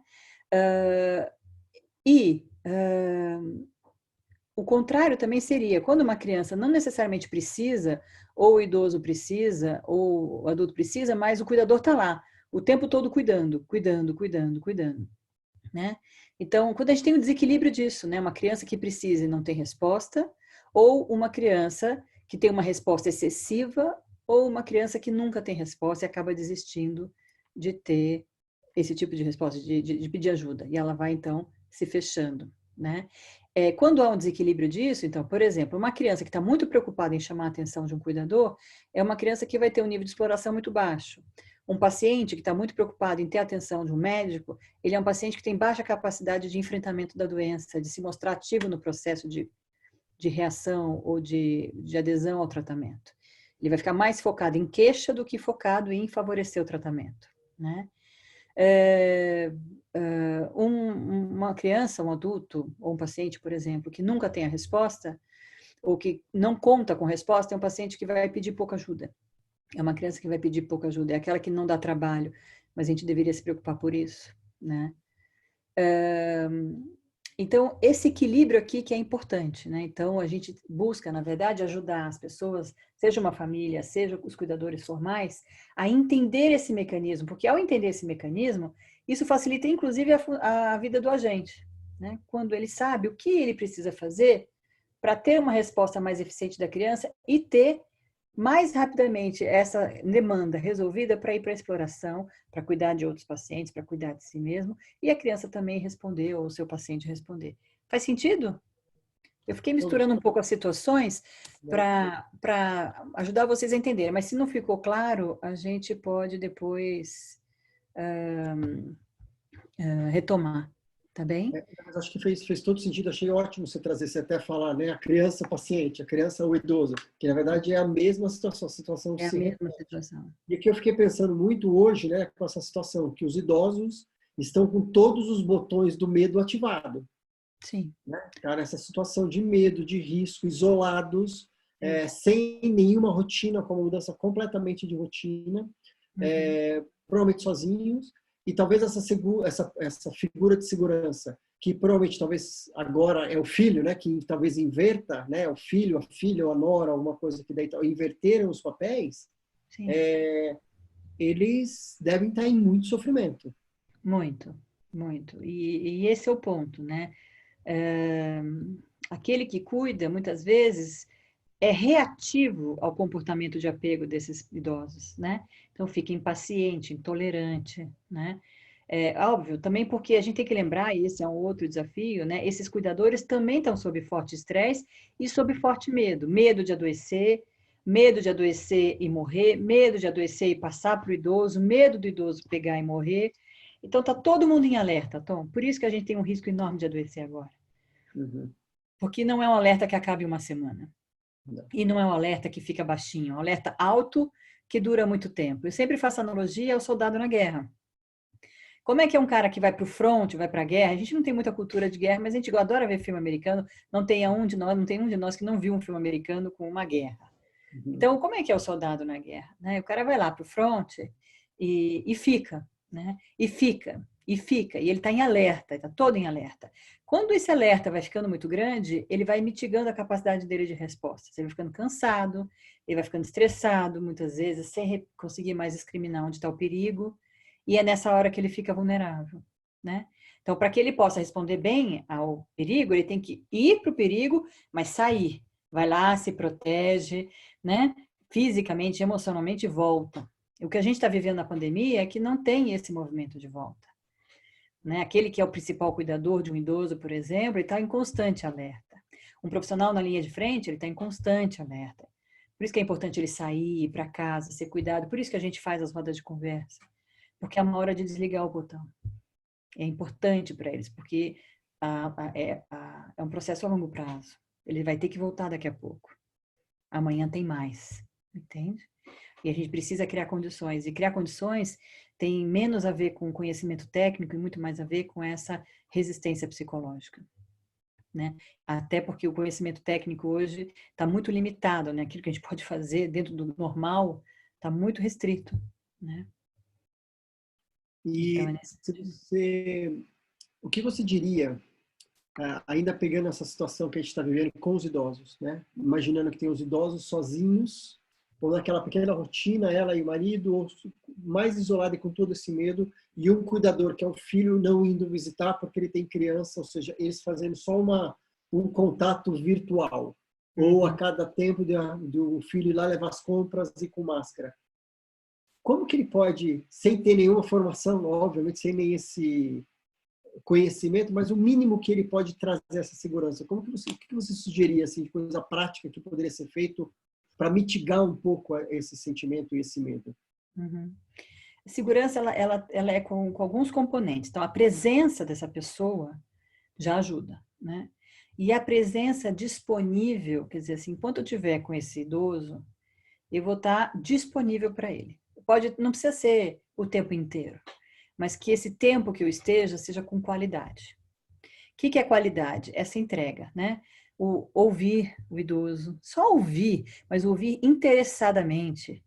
O contrário também seria, quando uma criança não necessariamente precisa, ou o idoso precisa, ou o adulto precisa, mas o cuidador está lá, o tempo todo cuidando, né? Então, quando a gente tem um desequilíbrio disso, né? Uma criança que precisa e não tem resposta, ou uma criança que tem uma resposta excessiva, ou uma criança que nunca tem resposta e acaba desistindo de ter esse tipo de resposta, de pedir ajuda. E ela vai, então, se fechando, né? Quando há um desequilíbrio disso, então, por exemplo, uma criança que está muito preocupada em chamar a atenção de um cuidador, é uma criança que vai ter um nível de exploração muito baixo. Um paciente que está muito preocupado em ter a atenção de um médico, ele é um paciente que tem baixa capacidade de enfrentamento da doença, de se mostrar ativo no processo de reação ou de adesão ao tratamento. Ele vai ficar mais focado em queixa do que focado em favorecer o tratamento, né? Uma criança, um adulto ou um paciente, por exemplo, que nunca tem a resposta ou que não conta com resposta, é um paciente que vai pedir pouca ajuda. É uma criança que vai pedir pouca ajuda, é aquela que não dá trabalho, mas a gente deveria se preocupar por isso, né? Então, esse equilíbrio aqui que é importante, né? Então, a gente busca, na verdade, ajudar as pessoas, seja uma família, seja os cuidadores formais, a entender esse mecanismo, porque ao entender esse mecanismo, isso facilita, inclusive, a vida do agente, né? Quando ele sabe o que ele precisa fazer para ter uma resposta mais eficiente da criança e ter mais rapidamente essa demanda resolvida para ir para a exploração, para cuidar de outros pacientes, para cuidar de si mesmo, e a criança também responder, ou o seu paciente responder. Faz sentido? Eu fiquei misturando um pouco as situações para ajudar vocês a entenderem, mas se não ficou claro, a gente pode depois retomar, tá bem? Mas acho que fez todo sentido, achei ótimo você trazer, você até falar, né, a criança paciente, a criança ou idoso, que na verdade é a mesma situação, a situação É a se mesma repete. situação. E aqui eu fiquei pensando muito hoje, né, com essa situação, que os idosos estão com todos os botões do medo ativado. Sim. Né? Cara, essa situação de medo, de risco, isolados, sem nenhuma rotina, com uma mudança completamente de rotina, provavelmente sozinhos, e talvez essa figura de segurança, que provavelmente talvez agora é o filho, né, que talvez inverta, né, o filho, a filha ou a nora, alguma coisa que daí inverteram os papéis, eles devem estar em muito sofrimento. Muito, muito. E esse é o ponto, né? Aquele que cuida, muitas vezes, é reativo ao comportamento de apego desses idosos, né? Então, fica impaciente, intolerante, né? Óbvio, também porque a gente tem que lembrar, e esse é um outro desafio, né? Esses cuidadores também estão sob forte estresse e sob forte medo. Medo de adoecer e morrer, medo de adoecer e passar para o idoso, medo do idoso pegar e morrer. Então, está todo mundo em alerta, Tom. Por isso que a gente tem um risco enorme de adoecer agora. Porque não é um alerta que acaba em uma semana. E não é um alerta que fica baixinho, é um alerta alto que dura muito tempo. Eu sempre faço analogia ao soldado na guerra. Como é que é um cara que vai para o front, vai para a guerra? A gente não tem muita cultura de guerra, mas a gente adora ver filme americano. Não tem um de nós que não viu um filme americano com uma guerra. Então, como é que é o soldado na guerra? Né? O cara vai lá para o front e fica, né? E ele está em alerta, está todo em alerta. Quando esse alerta vai ficando muito grande, ele vai mitigando a capacidade dele de resposta. Ele vai ficando cansado, ele vai ficando estressado, muitas vezes, sem conseguir mais discriminar onde está o perigo, e é nessa hora que ele fica vulnerável, né? Então, para que ele possa responder bem ao perigo, ele tem que ir para o perigo, mas sair. vai lá, se protege, né? Fisicamente, emocionalmente, volta. O que a gente está vivendo na pandemia é que não tem esse movimento de volta, né? Aquele que é o principal cuidador de um idoso, por exemplo, ele está em constante alerta. Um profissional na linha de frente, ele está em constante alerta. Por isso que é importante ele sair, ir para casa, ser cuidado. Por isso que a gente faz as rodas de conversa. Porque é uma hora de desligar o botão. É importante para eles, porque é um processo a longo prazo. Ele vai ter que voltar daqui a pouco. Amanhã tem mais, entende? E a gente precisa criar condições. E criar condições tem menos a ver com conhecimento técnico e muito mais a ver com essa resistência psicológica, né? Até porque o conhecimento técnico hoje está muito limitado, né? Aquilo que a gente pode fazer dentro do normal está muito restrito, né? Então, é E nesse se sentido. o que você diria, ainda pegando essa situação que a gente está vivendo com os idosos, né? Imaginando que tem os idosos sozinhos, ou naquela pequena rotina, ela e o marido, ou mais isolada e com todo esse medo, e um cuidador, que é o filho, não indo visitar porque ele tem criança, ou seja, eles fazendo só um contato virtual, ou a Uhum. cada tempo do filho ir lá levar as compras e com máscara. Como que ele pode, sem ter nenhuma formação, obviamente, sem nem esse conhecimento, mas o mínimo que ele pode trazer essa segurança? O que você sugeria assim, de coisa prática que poderia ser feito para mitigar um pouco esse sentimento e esse medo? Uhum. A segurança, ela é com alguns componentes. Então, a presença dessa pessoa já ajuda, né? E a presença disponível, quer dizer assim, enquanto eu estiver com esse idoso, eu vou estar disponível para ele. Pode, não precisa ser o tempo inteiro, mas que esse tempo que eu esteja seja com qualidade. O que é qualidade? Essa entrega, né? O ouvir o idoso, só ouvir, mas ouvir interessadamente,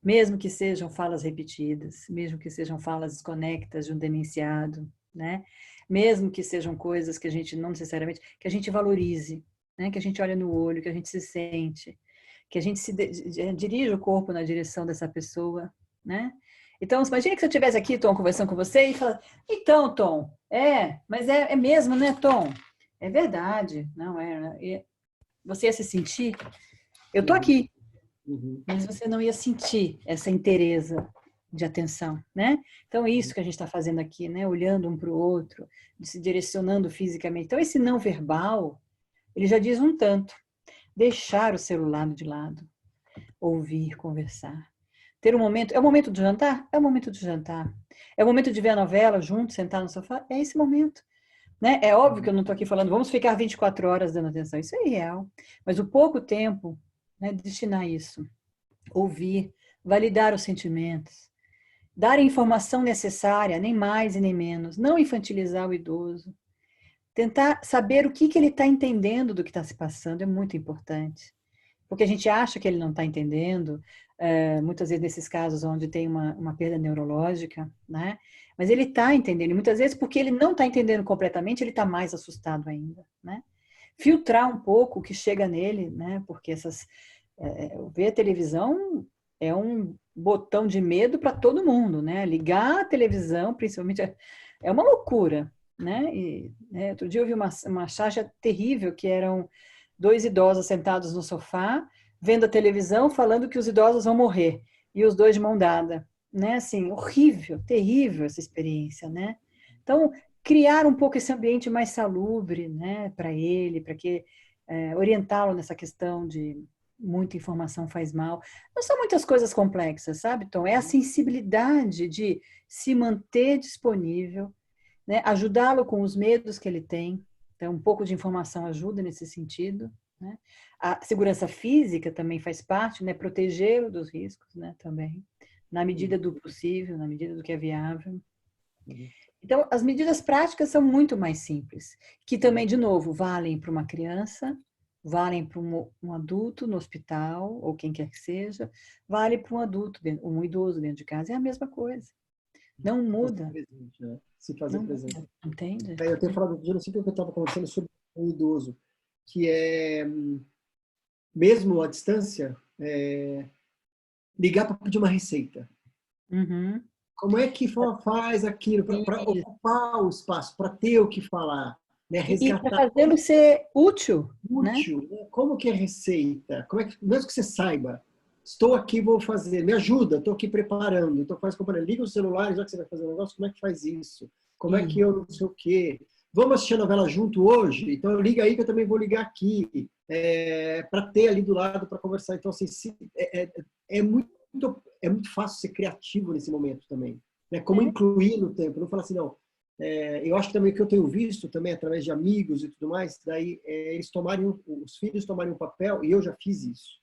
mesmo que sejam falas repetidas, mesmo que sejam falas desconectas de um demenciado, né? Mesmo que sejam coisas que a gente não necessariamente, que a gente valorize, né? Que a gente olha no olho, que a gente se sente, que a gente dirige o corpo na direção dessa pessoa, né? Então, imagine que se eu estivesse aqui, Tom, conversando com você e falando, então, Tom, mas é mesmo, né, Tom? É verdade, não é? Né? Você ia se sentir, eu tô Uhum, aqui, uhum, mas você não ia sentir essa inteireza de atenção, né? Então, é isso que a gente está fazendo aqui, né? Olhando um para o outro, se direcionando fisicamente. Então, esse não verbal, ele já diz um tanto. Deixar o celular de lado, ouvir, conversar. Ter um momento, é o momento de jantar? É o momento de jantar. É o momento de ver a novela junto, sentar no sofá? É esse momento. Né? É óbvio que uhum. eu não estou aqui falando, vamos ficar 24 horas dando atenção. Isso é irreal. Mas o pouco tempo, né, destinar isso. Ouvir, validar os sentimentos, dar a informação necessária, nem mais e nem menos. Não infantilizar o idoso. Tentar saber o que ele está entendendo do que está se passando é muito importante. Porque a gente acha que ele não está entendendo, muitas vezes nesses casos onde tem uma perda neurológica, né? Mas ele está entendendo, e muitas vezes porque ele não está entendendo completamente, ele está mais assustado ainda, né? Filtrar um pouco o que chega nele, né? Porque ver a televisão é um botão de medo para todo mundo, né? Ligar a televisão, principalmente, é uma loucura, né? Outro dia eu vi uma charge terrível que eram dois idosos sentados no sofá, vendo a televisão, falando que os idosos vão morrer, e os dois de mão dada, né? Assim, horrível, terrível essa experiência, né? Então, criar um pouco esse ambiente mais salubre, né, para ele, para que orientá-lo nessa questão de muita informação faz mal. Não são muitas coisas complexas, sabe, Tom? É a sensibilidade de se manter disponível, né? Ajudá-lo com os medos que ele tem. Então, um pouco de informação ajuda nesse sentido, né? A segurança física também faz parte, né? Protegê-lo dos riscos, né? Também, na medida do possível, na medida do que é viável. Uhum. Então, as medidas práticas são muito mais simples, que também, de novo, valem para uma criança, valem para um adulto no hospital, ou quem quer que seja, vale para um adulto, um idoso dentro de casa, é a mesma coisa. Não Fazer muda, presente, né? Se fazer não presente. muda, entende? Eu tenho falado, eu não sei porque eu estava conversando sobre o idoso, que é, mesmo à distância, ligar para pedir uma receita. Uhum. Como é que faz aquilo para ocupar o espaço, para ter o que falar? né? E para Resgatar fazê-lo ser útil, né? útil, né? Como que é receita? Como é que, mesmo que você saiba, estou aqui, vou fazer, me ajuda, estou aqui preparando, estou quase comprando, liga o celular, já que você vai fazer um negócio, como é que faz isso? Como é que Sim. eu não sei o quê? Vamos assistir a novela junto hoje? Então liga aí que eu também vou ligar aqui, para ter ali do lado para conversar. Então, assim, é muito, é muito fácil ser criativo nesse momento também, né? Como É, incluir no tempo, não falar assim, não, eu acho que também que eu tenho visto também através de amigos e tudo mais, daí eles tomarem, os filhos tomarem um papel, e eu já fiz isso,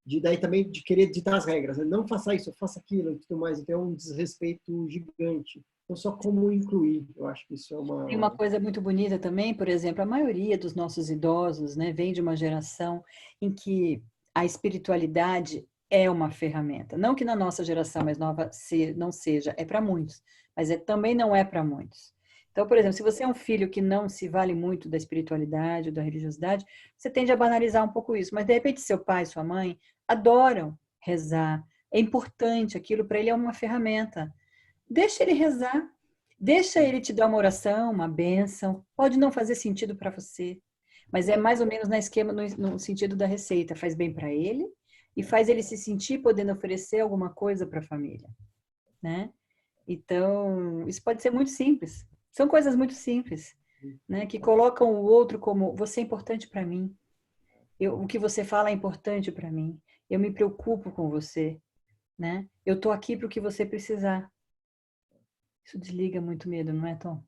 de daí também de querer ditar as regras, né? Não faça isso, faça aquilo e tudo mais, então é um desrespeito gigante. Então, só como incluir, eu acho que isso é tem uma uma... coisa muito bonita também, por exemplo, a maioria dos nossos idosos, né, vem de uma geração em que a espiritualidade é uma ferramenta. Não que na nossa geração mais nova não seja, é para muitos, mas também não é para muitos. Então, por exemplo, se você é um filho que não se vale muito da espiritualidade ou da religiosidade, você tende a banalizar um pouco isso. Mas, de repente, seu pai, sua mãe adoram rezar. É importante, aquilo para ele é uma ferramenta. Deixa ele rezar. Deixa ele te dar uma oração, uma bênção. Pode não fazer sentido para você, mas é mais ou menos na esquema, no sentido da receita. Faz bem para ele e faz ele se sentir podendo oferecer alguma coisa para a família, né? Então, isso pode ser muito simples. São coisas muito simples, né? Que colocam o outro como você é importante para mim. O que você fala é importante para mim. Eu me preocupo com você, né? Eu estou aqui para o que você precisar. Isso desliga muito medo, não é, Tom?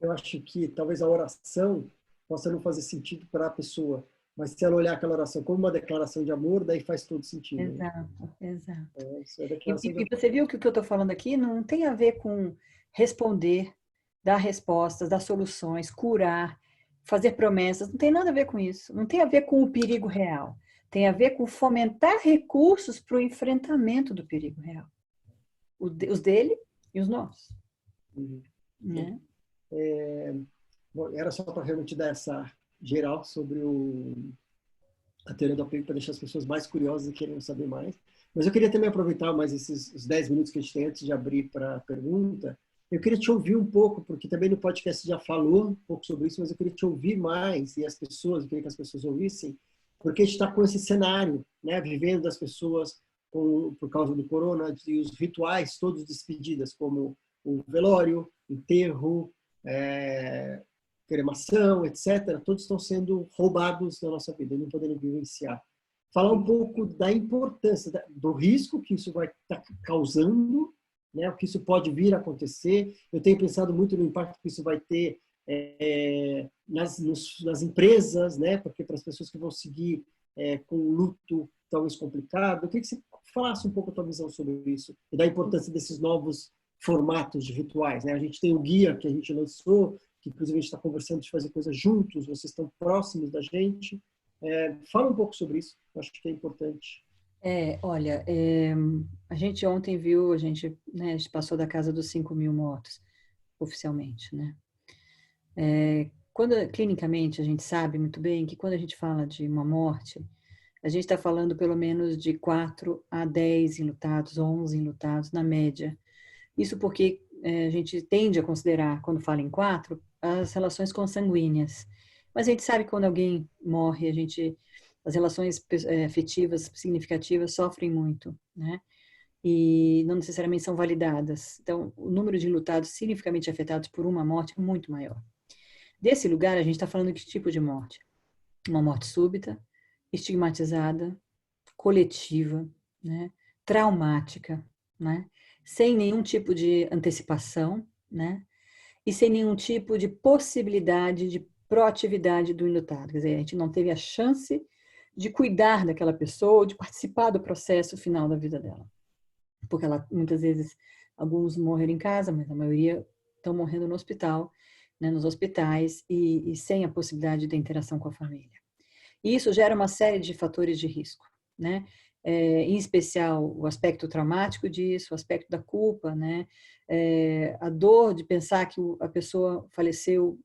Eu acho que talvez a oração possa não fazer sentido para a pessoa, mas se ela olhar aquela oração como uma declaração de amor, daí faz todo sentido, né? Exato, exato. Isso é E, declaração de e amor. você viu que o que eu estou falando aqui não tem a ver com responder, dar respostas, dar soluções, curar, fazer promessas, não tem nada a ver com isso. Não tem a ver com o perigo real. Tem a ver com fomentar recursos para o enfrentamento do perigo real. Os dele e os nossos. Uhum. Né? Bom, era só para realmente dar essa geral sobre a teoria do apego para deixar as pessoas mais curiosas e querendo saber mais. Mas eu queria também aproveitar mais esses os 10 minutos que a gente tem antes de abrir para a pergunta. Eu queria te ouvir um pouco, porque também no podcast já falou um pouco sobre isso, mas eu queria te ouvir mais e as pessoas, eu queria que as pessoas ouvissem, porque a gente está com esse cenário, né, vivendo as pessoas por causa do corona e os rituais todos de despedidas, como o velório, enterro, é, cremação, etc., todos estão sendo roubados da nossa vida, não podendo vivenciar. Falar um pouco da importância, do risco que isso vai estar causando, né, o que isso pode vir a acontecer. Eu tenho pensado muito no impacto que isso vai ter nas empresas, né, porque para as pessoas que vão seguir com um luto talvez complicado. Eu queria que você falasse um pouco a tua visão sobre isso e da importância desses novos formatos de rituais, né? A gente tem o guia que a gente lançou, que inclusive a gente está conversando de fazer coisas juntos, vocês estão próximos da gente. Fala um pouco sobre isso, eu acho que é importante. Olha, a gente ontem viu, né, a gente passou da casa dos 5.000 mortos, oficialmente, né? Clinicamente, a gente sabe muito bem que quando a gente fala de uma morte, a gente está falando pelo menos de 4 a 10 enlutados, 11 enlutados, na média. Isso porque a gente tende a considerar, quando fala em 4, as relações consanguíneas. Mas a gente sabe que quando alguém morre, as relações afetivas significativas sofrem muito, né? E não necessariamente são validadas. Então, o número de enlutados significativamente afetados por uma morte é muito maior. Desse lugar, a gente está falando de que tipo de morte? Uma morte súbita, estigmatizada, coletiva, né? Traumática, né? Sem nenhum tipo de antecipação, né? E sem nenhum tipo de possibilidade de proatividade do enlutado. Quer dizer, a gente não teve a chance de cuidar daquela pessoa, de participar do processo final da vida dela. Porque muitas vezes, alguns morreram em casa, mas a maioria estão morrendo no hospital, né, nos hospitais, e sem a possibilidade de interação com a família. E isso gera uma série de fatores de risco, né? Em especial o aspecto traumático disso, o aspecto da culpa, né? A dor de pensar que a pessoa faleceu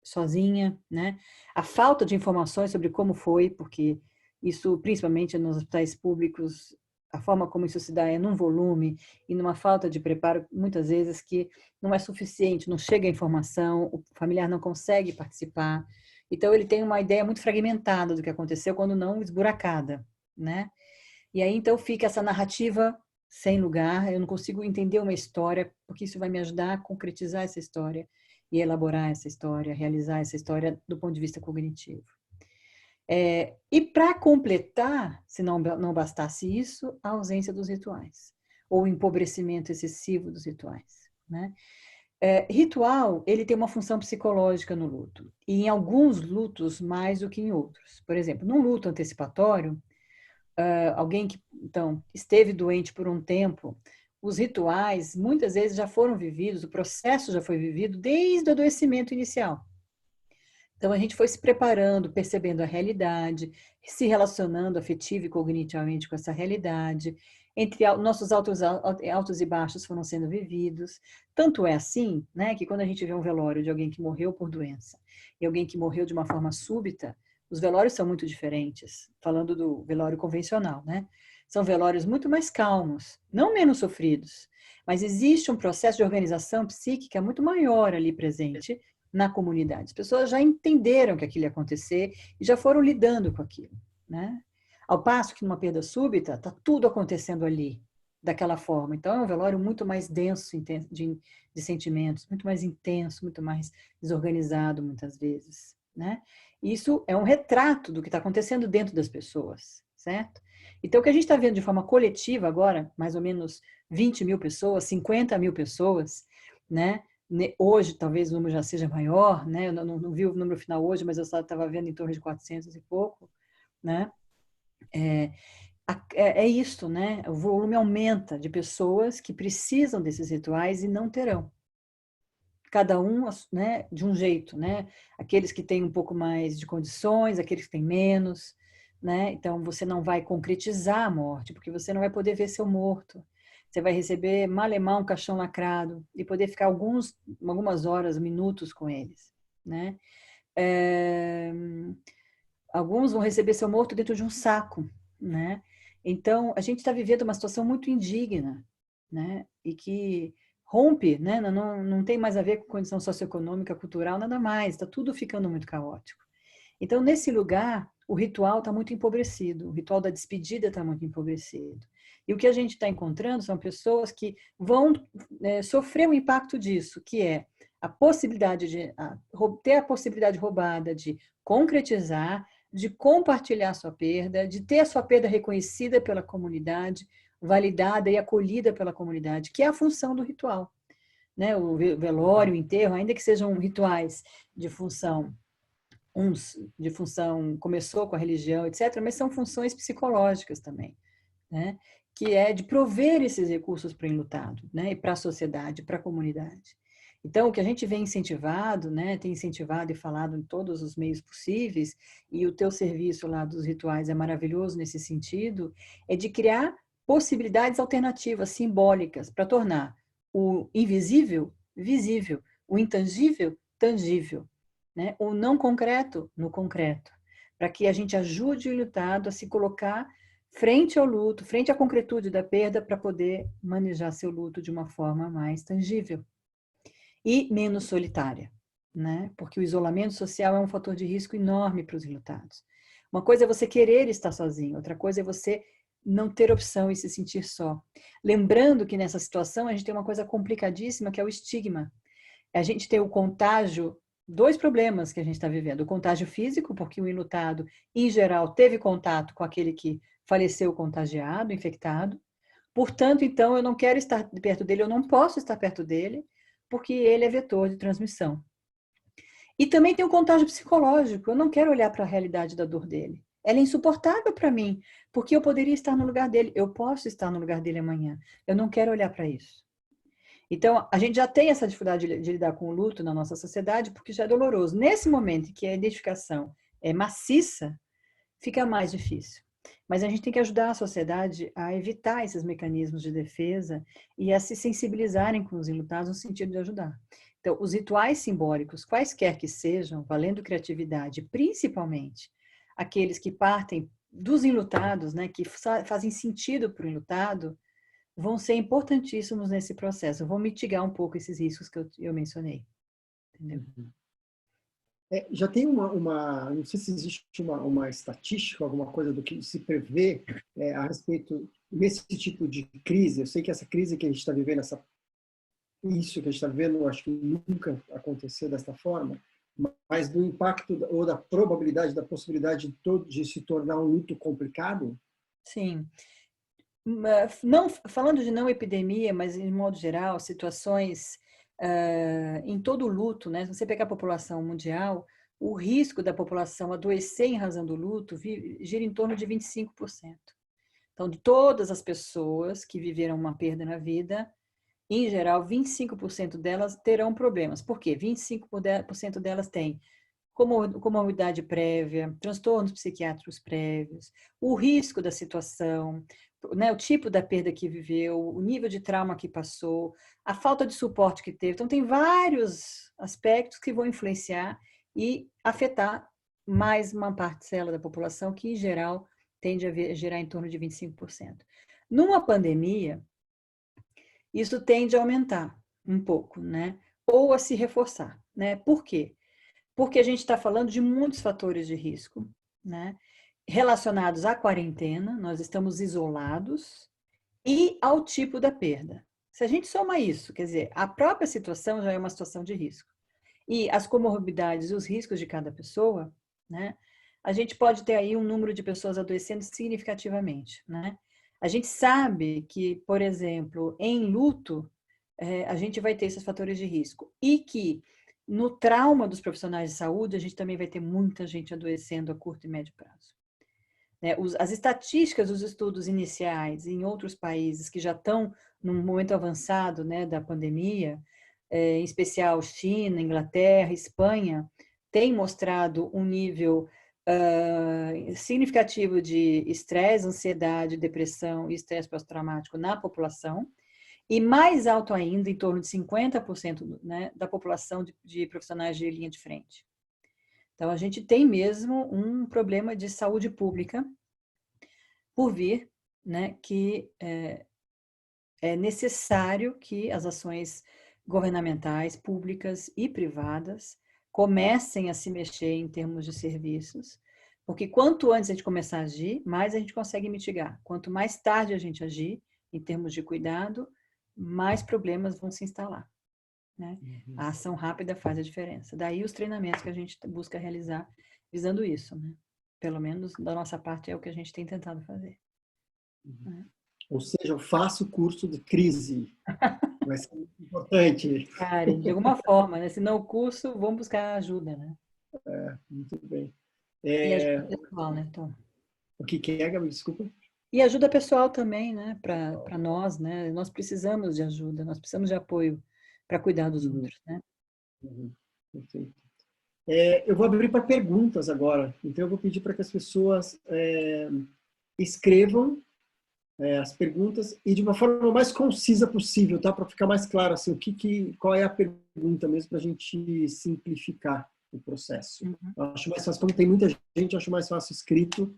sozinha, né? A falta de informações sobre como foi, porque isso, principalmente nos hospitais públicos, a forma como isso se dá é num volume e numa falta de preparo, muitas vezes, que não é suficiente, não chega a informação, o familiar não consegue participar. Então, ele tem uma ideia muito fragmentada do que aconteceu, quando não esburacada, né? E aí, então, fica essa narrativa sem lugar, eu não consigo entender uma história, porque isso vai me ajudar a concretizar essa história e elaborar essa história, realizar essa história do ponto de vista cognitivo. E para completar, se não bastasse isso, a ausência dos rituais, ou o empobrecimento excessivo dos rituais, né? Ritual, ele tem uma função psicológica no luto, e em alguns lutos mais do que em outros. Por exemplo, num luto antecipatório, alguém que então esteve doente por um tempo, os rituais muitas vezes já foram vividos, o processo já foi vivido desde o adoecimento inicial. Então, a gente foi se preparando, percebendo a realidade, se relacionando afetivo e cognitivamente com essa realidade. Entre nossos altos e baixos foram sendo vividos. Tanto é assim, né, que quando a gente vê um velório de alguém que morreu por doença e alguém que morreu de uma forma súbita, os velórios são muito diferentes. Falando do velório convencional, né? São velórios muito mais calmos, não menos sofridos. Mas existe um processo de organização psíquica muito maior ali presente na comunidade. As pessoas já entenderam que aquilo ia acontecer e já foram lidando com aquilo, né? Ao passo que numa perda súbita, está tudo acontecendo ali, daquela forma. Então, é um velório muito mais denso de sentimentos, muito mais intenso, muito mais desorganizado, muitas vezes, né? Isso é um retrato do que está acontecendo dentro das pessoas, certo? Então, o que a gente está vendo de forma coletiva agora, mais ou menos 20 mil pessoas, 50 mil pessoas, né? Hoje, talvez o número já seja maior, né? Eu não vi o número final hoje, mas eu estava vendo em torno de 400 e pouco, né? É isso, né? O volume aumenta de pessoas que precisam desses rituais e não terão. Cada um, né, de um jeito, né? Aqueles que têm um pouco mais de condições, aqueles que têm menos, né? Então, você não vai concretizar a morte, porque você não vai poder ver seu morto. Você vai receber malemar um caixão lacrado e poder ficar algumas horas, minutos com eles, né? Alguns vão receber seu morto dentro de um saco, né? Então, a gente está vivendo uma situação muito indigna, né? E que rompe, né? Não tem mais a ver com condição socioeconômica, cultural, nada mais. Está tudo ficando muito caótico. Então, nesse lugar, o ritual está muito empobrecido, o ritual da despedida está muito empobrecido. E o que a gente está encontrando são pessoas que vão sofrer o impacto disso, que é a possibilidade de ter a possibilidade roubada de concretizar, de compartilhar sua perda, de ter a sua perda reconhecida pela comunidade, validada e acolhida pela comunidade, que é a função do ritual, né? O velório, o enterro, ainda que sejam rituais de função começou com a religião, etc., mas são funções psicológicas também, né? Que é de prover esses recursos para o enlutado, né? E para a sociedade, para a comunidade. Então, o que a gente vem incentivado, né? Tem incentivado e falado em todos os meios possíveis, e o teu serviço lá dos rituais é maravilhoso nesse sentido, é de criar possibilidades alternativas, simbólicas, para tornar o invisível visível, o intangível tangível, né? O não concreto no concreto, para que a gente ajude o enlutado a se colocar frente ao luto, frente à concretude da perda, para poder manejar seu luto de uma forma mais tangível e menos solitária, né? Porque o isolamento social é um fator de risco enorme para os enlutados. Uma coisa é você querer estar sozinho, outra coisa é você não ter opção e se sentir só. Lembrando que nessa situação a gente tem uma coisa complicadíssima, que é o estigma. A gente tem o contágio, dois problemas que a gente está vivendo. O contágio físico, porque o enlutado, em geral, teve contato com aquele que faleceu contagiado, infectado. Portanto, então, eu não quero estar perto dele, eu não posso estar perto dele, porque ele é vetor de transmissão. E também tem o contágio psicológico. Eu não quero olhar para a realidade da dor dele. Ela é insuportável para mim, porque eu poderia estar no lugar dele. Eu posso estar no lugar dele amanhã. Eu não quero olhar para isso. Então, a gente já tem essa dificuldade de lidar com o luto na nossa sociedade, porque já é doloroso. Nesse momento em que a identificação é maciça, fica mais difícil. Mas a gente tem que ajudar a sociedade a evitar esses mecanismos de defesa e a se sensibilizarem com os enlutados no sentido de ajudar. Então, os rituais simbólicos, quaisquer que sejam, valendo criatividade, principalmente aqueles que partem dos enlutados, né, que fazem sentido para o enlutado, vão ser importantíssimos nesse processo, vão mitigar um pouco esses riscos que eu mencionei. Entendeu? Já tem não sei se existe uma estatística, alguma coisa do que se prevê a respeito desse tipo de crise. Eu sei que essa crise que a gente está vivendo, isso que a gente está vivendo, eu acho que nunca aconteceu desta forma, mas do impacto ou da probabilidade, da possibilidade de se tornar um luto complicado? Sim. Não, falando de não epidemia, mas em modo geral, situações em todo o luto, né? Se você pegar a população mundial, o risco da população adoecer em razão do luto gira em torno de 25%. Então, de todas as pessoas que viveram uma perda na vida, em geral, 25% delas terão problemas. Por quê? 25% delas têm comorbidade prévia, transtornos psiquiátricos prévios, o risco da situação, né, o tipo da perda que viveu, o nível de trauma que passou, a falta de suporte que teve. Então, tem vários aspectos que vão influenciar e afetar mais uma parcela da população que, em geral, tende a gerar em torno de 25%. Numa pandemia, isso tende a aumentar um pouco, né? Ou a se reforçar, né? Por quê? Porque a gente está falando de muitos fatores de risco, né? Relacionados à quarentena, nós estamos isolados, e ao tipo da perda. Se a gente soma isso, quer dizer, a própria situação já é uma situação de risco, e as comorbidades e os riscos de cada pessoa, né? A gente pode ter aí um número de pessoas adoecendo significativamente, né? A gente sabe que, por exemplo, em luto, a gente vai ter esses fatores de risco. E que no trauma dos profissionais de saúde, a gente também vai ter muita gente adoecendo a curto e médio prazo. As estatísticas dos estudos iniciais em outros países que já estão num momento avançado, né, da pandemia, em especial China, Inglaterra, Espanha, têm mostrado um nível significativo de estresse, ansiedade, depressão e estresse pós-traumático na população, e mais alto ainda, em torno de 50%, né, da população de profissionais de linha de frente. Então, a gente tem mesmo um problema de saúde pública por vir, né, que é necessário que as ações governamentais, públicas e privadas comecem a se mexer em termos de serviços, porque quanto antes a gente começar a agir, mais a gente consegue mitigar. Quanto mais tarde a gente agir, em termos de cuidado, mais problemas vão se instalar. Né? A ação rápida faz a diferença. Daí os treinamentos que a gente busca realizar visando isso. Né? Pelo menos da nossa parte é o que a gente tem tentado fazer. Né? Ou seja, eu faço o curso de crise. Vai ser muito importante. Karen, de alguma forma, né? Se não o curso, vamos buscar ajuda, né? Muito bem. E ajuda pessoal, né, Tom? O que é, Gabi? Desculpa. E ajuda pessoal também, né? Para nós, né? Nós precisamos de ajuda, nós precisamos de apoio para cuidar dos outros, né? Perfeito. Eu vou abrir para perguntas agora. Então, eu vou pedir para que as pessoas escrevam as perguntas e de uma forma mais concisa possível, tá? Para ficar mais claro assim, qual é a pergunta mesmo, para a gente simplificar o processo. Eu acho mais fácil, como tem muita gente, eu acho mais fácil escrito.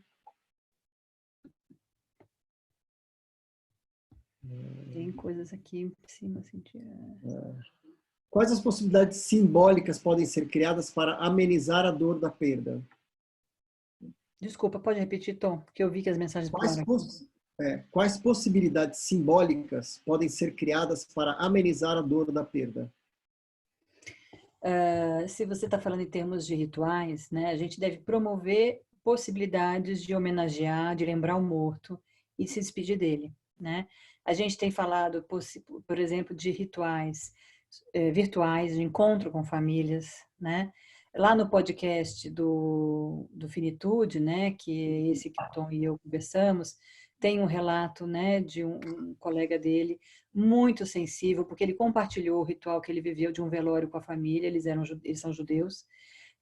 Tem coisas aqui em cima, assim, Quais as possibilidades simbólicas podem ser criadas para amenizar a dor da perda? Desculpa, pode repetir, Tom, porque eu vi que as mensagens pularam. Quais possibilidades simbólicas podem ser criadas para amenizar a dor da perda? Se você está falando em termos de rituais, né, a gente deve promover possibilidades de homenagear, de lembrar o morto e se despedir dele. Né? A gente tem falado, por exemplo, de rituais virtuais, de encontro com famílias. Né? Lá no podcast do Finitude, né, que é esse que o Tom e eu conversamos, tem um relato, né, de um colega dele muito sensível, porque ele compartilhou o ritual que ele viveu de um velório com a família, eles são judeus,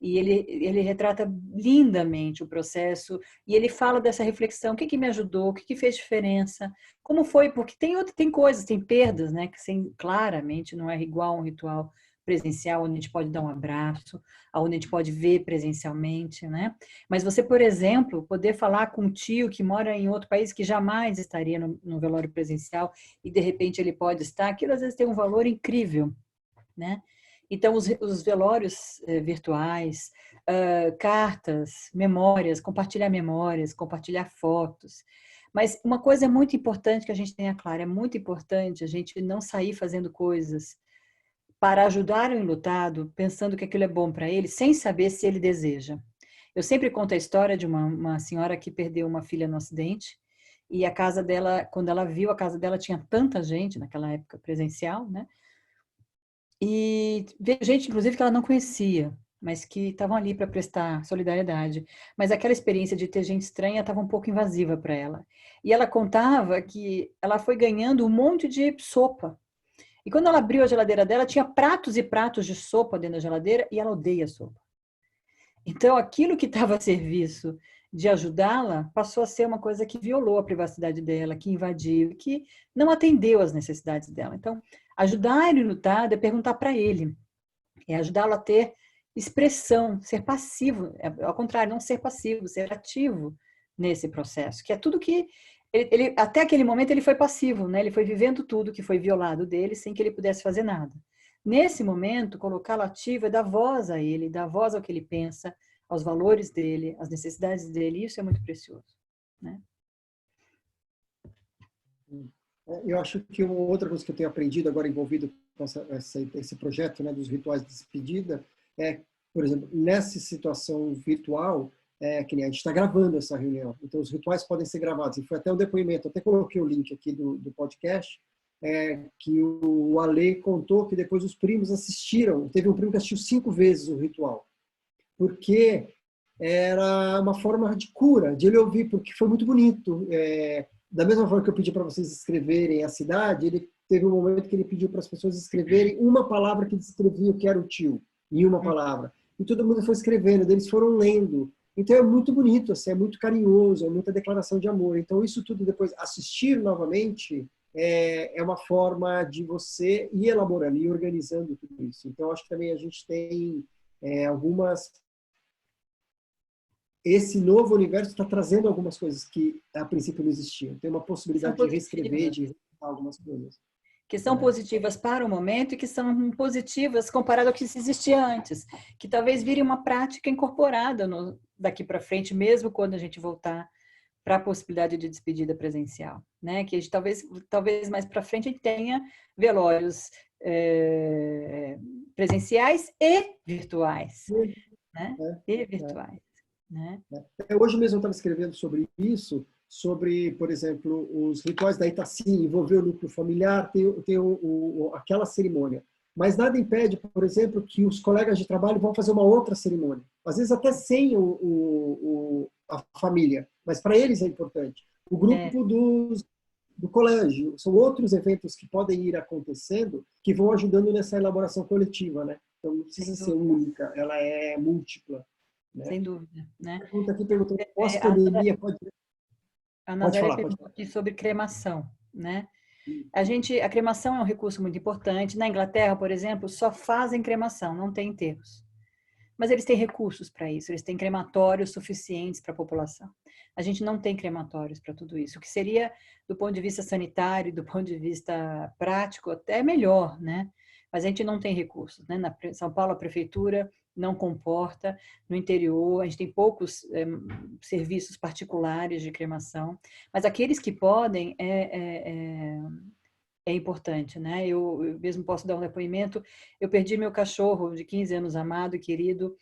e ele retrata lindamente o processo, e ele fala dessa reflexão, o que me ajudou, o que fez diferença, como foi, porque tem coisas, tem perdas, né, que claramente não é igual a um ritual presencial, onde a gente pode dar um abraço, onde a gente pode ver presencialmente, né? Mas você, por exemplo, poder falar com um tio que mora em outro país que jamais estaria no velório presencial e de repente ele pode estar, aquilo às vezes tem um valor incrível, né? Então, os velórios virtuais, cartas, memórias, compartilhar fotos. Mas uma coisa é muito importante que a gente tenha claro, é muito importante a gente não sair fazendo coisas para ajudar o enlutado, pensando que aquilo é bom para ele, sem saber se ele deseja. Eu sempre conto a história de uma senhora que perdeu uma filha no acidente, e a casa dela, quando ela viu, a casa dela tinha tanta gente, naquela época presencial, né? E veio gente, inclusive, que ela não conhecia, mas que estavam ali para prestar solidariedade. Mas aquela experiência de ter gente estranha estava um pouco invasiva para ela. E ela contava que ela foi ganhando um monte de sopa. E quando ela abriu a geladeira dela, tinha pratos e pratos de sopa dentro da geladeira e ela odeia sopa. Então, aquilo que estava a serviço de ajudá-la passou a ser uma coisa que violou a privacidade dela, que invadiu, que não atendeu às necessidades dela. Então, ajudar ele enlutado é perguntar para ele, é ajudá-lo a ter expressão, ser passivo, ao contrário, não ser passivo, ser ativo nesse processo, que é tudo que ele até aquele momento ele foi passivo, né? Ele foi vivendo tudo que foi violado dele sem que ele pudesse fazer nada. Nesse momento, colocá-lo ativo é dar voz a ele, dar voz ao que ele pensa, aos valores dele, às necessidades dele, isso é muito precioso, né? Eu acho que uma outra coisa que eu tenho aprendido agora envolvido com esse projeto, né, dos rituais de despedida é, por exemplo, nessa situação virtual, que nem a gente está gravando essa reunião, então os rituais podem ser gravados. E foi até um depoimento, até coloquei o link aqui do podcast, que o Ale contou que depois os primos assistiram, teve um primo que assistiu 5 vezes o ritual, porque era uma forma de cura, de ele ouvir, porque foi muito bonito. Da mesma forma que eu pedi para vocês escreverem a cidade, ele teve um momento que ele pediu para as pessoas escreverem uma palavra que descrevia o que era o tio, em uma palavra. E todo mundo foi escrevendo, eles foram lendo. Então é muito bonito, assim, é muito carinhoso, é muita declaração de amor. Então isso tudo depois, assistir novamente, é uma forma de você ir elaborando, ir organizando tudo isso. Então acho que também a gente tem algumas... Esse novo universo está trazendo algumas coisas que a princípio não existiam. Tem uma possibilidade de reescrever, de reinventar algumas coisas. Que são positivas para o momento e que são positivas comparado ao que existia antes, que talvez vire uma prática incorporada daqui para frente, mesmo quando a gente voltar para a possibilidade de despedida presencial, né? Que a gente, talvez mais para frente a gente tenha velórios presenciais e virtuais, né? E virtuais. Né? Hoje mesmo eu estava escrevendo sobre isso, sobre, por exemplo, os rituais da Itaci, envolver o núcleo familiar, tem aquela cerimônia. Mas nada impede, por exemplo, que os colegas de trabalho vão fazer uma outra cerimônia. Às vezes até sem a família, mas para eles é importante. O grupo do colégio, são outros eventos que podem ir acontecendo que vão ajudando nessa elaboração coletiva, né? Então não precisa ser única, ela é múltipla. Né? Sem dúvida, né? Pergunta aqui, perguntando, pós-pandemia pode... A Nazaré perguntou aqui sobre cremação, né? A cremação é um recurso muito importante. Na Inglaterra, por exemplo, só fazem cremação, não tem enterros. Mas eles têm recursos para isso, eles têm crematórios suficientes para a população. A gente não tem crematórios para tudo isso, o que seria, do ponto de vista sanitário, do ponto de vista prático, até melhor, né? Mas a gente não tem recursos, né? Na São Paulo, a prefeitura não comporta, no interior a gente tem poucos serviços particulares de cremação, mas aqueles que podem é importante, né? Eu mesmo posso dar um depoimento, eu perdi meu cachorro de 15 anos amado e querido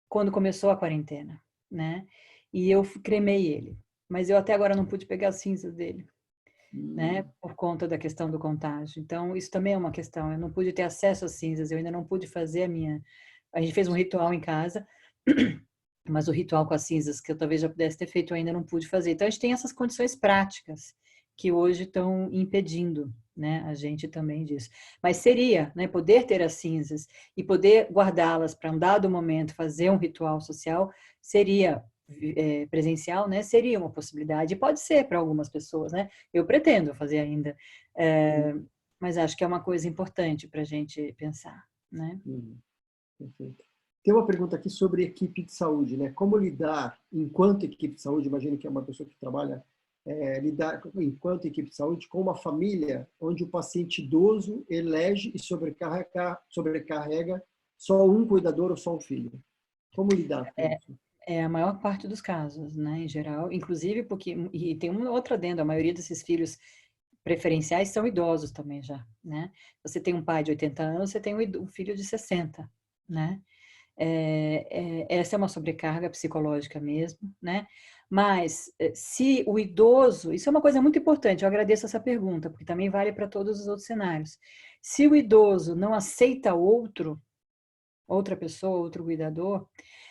quando começou a quarentena, né? E eu cremei ele, mas eu até agora não pude pegar as cinzas dele, né? Por conta da questão do contágio. Então, isso também é uma questão, eu não pude ter acesso às cinzas, eu ainda não pude fazer a gente fez um ritual em casa, mas o ritual com as cinzas, que eu talvez já pudesse ter feito, eu ainda não pude fazer. Então, a gente tem essas condições práticas que hoje estão impedindo, né, a gente também disso. Mas seria, né, poder ter as cinzas e poder guardá-las para um dado momento, fazer um ritual social, seria presencial, né, seria uma possibilidade. Pode ser para algumas pessoas, né? Eu pretendo fazer ainda, mas acho que é uma coisa importante para a gente pensar. né? Perfeito. Tem uma pergunta aqui sobre equipe de saúde, né? Como lidar enquanto equipe de saúde, imagino que é uma pessoa que trabalha, lidar enquanto equipe de saúde com uma família onde o paciente idoso elege e sobrecarrega só um cuidador ou só um filho. Como lidar com isso? É a maior parte dos casos, né, em geral, inclusive porque, e tem uma outra adendo, a maioria desses filhos preferenciais são idosos também já, né? Você tem um pai de 80 anos, você tem um filho de 60, né? Essa é uma sobrecarga psicológica mesmo, né? Mas se o idoso, isso é uma coisa muito importante, eu agradeço essa pergunta, porque também vale para todos os outros cenários. Se o idoso não aceita outra pessoa, outro cuidador,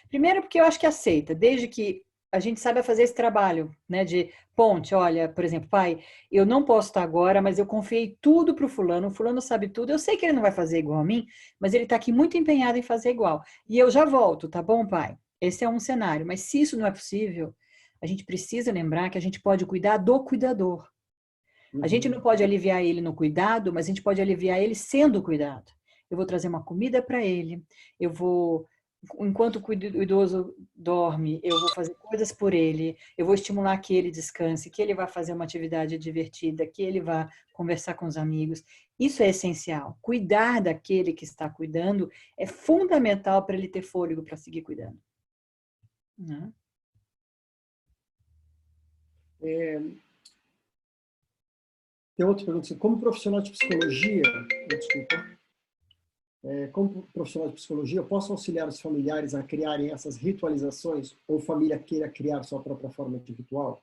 primeiro porque eu acho que aceita, desde que a gente saiba fazer esse trabalho, né, de ponte, olha, por exemplo, pai, eu não posso estar agora, mas eu confiei tudo para o fulano sabe tudo, eu sei que ele não vai fazer igual a mim, mas ele está aqui muito empenhado em fazer igual, e eu já volto, tá bom, pai? Esse é um cenário, mas se isso não é possível, a gente precisa lembrar que a gente pode cuidar do cuidador. A gente não pode aliviar ele no cuidado, mas a gente pode aliviar ele sendo cuidado. Eu vou trazer uma comida para ele, eu vou, enquanto o idoso dorme, eu vou fazer coisas por ele, eu vou estimular que ele descanse, que ele vá fazer uma atividade divertida, que ele vá conversar com os amigos. Isso é essencial. Cuidar daquele que está cuidando é fundamental para ele ter fôlego para seguir cuidando. Né? Tem outra pergunta assim, como profissional de psicologia, desculpa, como profissional de psicologia, eu posso auxiliar os familiares a criarem essas ritualizações ou família queira criar sua própria forma de ritual?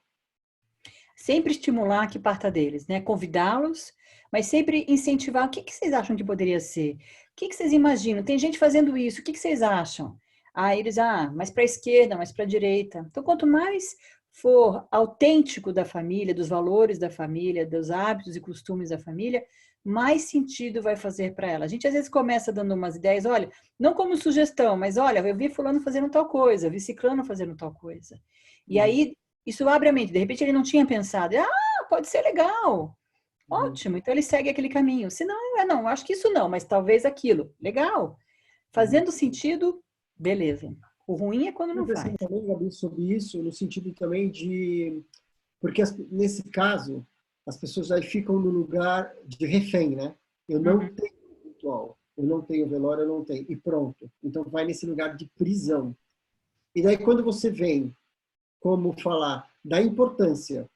Sempre estimular que parta deles, né? Convidá-los, mas sempre incentivar. O que vocês acham que poderia ser? O que vocês imaginam? Tem gente fazendo isso, o que vocês acham? Aí eles, mais para a esquerda, mais para a direita. Então, quanto mais for autêntico da família, dos valores da família, dos hábitos e costumes da família, mais sentido vai fazer para ela. A gente às vezes começa dando umas ideias, olha, não como sugestão, mas olha, eu vi fulano fazendo tal coisa, eu vi ciclano fazendo tal coisa. E aí isso abre a mente. De repente ele não tinha pensado. Pode ser legal. Ótimo. Então ele segue aquele caminho. Se não, não, acho que isso não, mas talvez aquilo. Legal. Fazendo sentido, beleza. O ruim é quando Eu não pensei faz. também, Gabi, sobre isso, no sentido também de... Porque nesse caso, as pessoas aí ficam no lugar de refém, né? Eu não Uhum. tenho ritual, eu não tenho velório, eu não tenho. E pronto. Então vai nesse lugar de prisão. E daí quando você vem, como falar, da importância.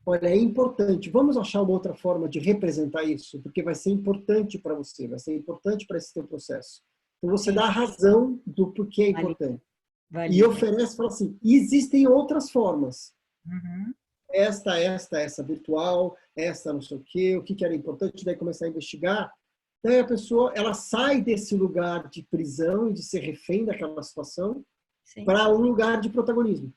Olha, é importante. Vamos achar uma outra forma de representar isso, porque vai ser importante para você, vai ser importante para esse teu processo. Então você Sim, dá a razão do porquê é valida, importante. E valida. oferece, fala assim, existem outras formas. Uhum. Essa virtual, essa não sei o que era importante, daí começar a investigar. Daí a pessoa, ela sai desse lugar de prisão e de ser refém daquela situação Sim. para um lugar de protagonismo.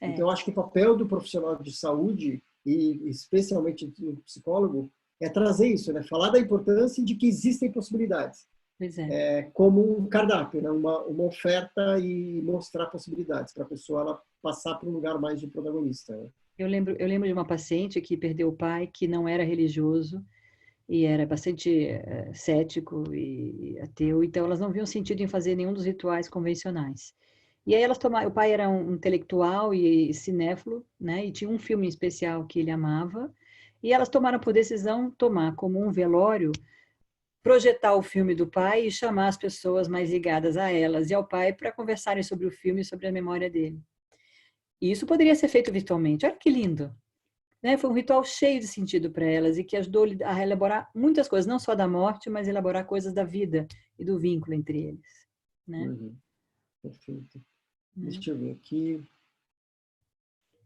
Então, É, eu acho que o papel do profissional de saúde, e especialmente do psicólogo, é trazer isso, né? Falar da importância de que existem possibilidades. pois é. Como um cardápio, né? Uma oferta e mostrar possibilidades para a pessoa ela passar para um lugar mais de protagonista. Né? Eu lembro de uma paciente que perdeu o pai, que não era religioso e era bastante cético e ateu, então elas não viam sentido em fazer nenhum dos rituais convencionais. E aí elas tomaram, o pai era um intelectual e cinéfilo, né? E tinha um filme especial que ele amava, e elas tomaram por decisão tomar como um velório, projetar o filme do pai e chamar as pessoas mais ligadas a elas e ao pai para conversarem sobre o filme e sobre a memória dele. E isso poderia ser feito virtualmente. Olha que lindo, né? Foi um ritual cheio de sentido para elas e que ajudou a elaborar muitas coisas, não só da morte, mas elaborar coisas da vida e do vínculo entre eles, né? Perfeito. Né? Deixa eu ver aqui.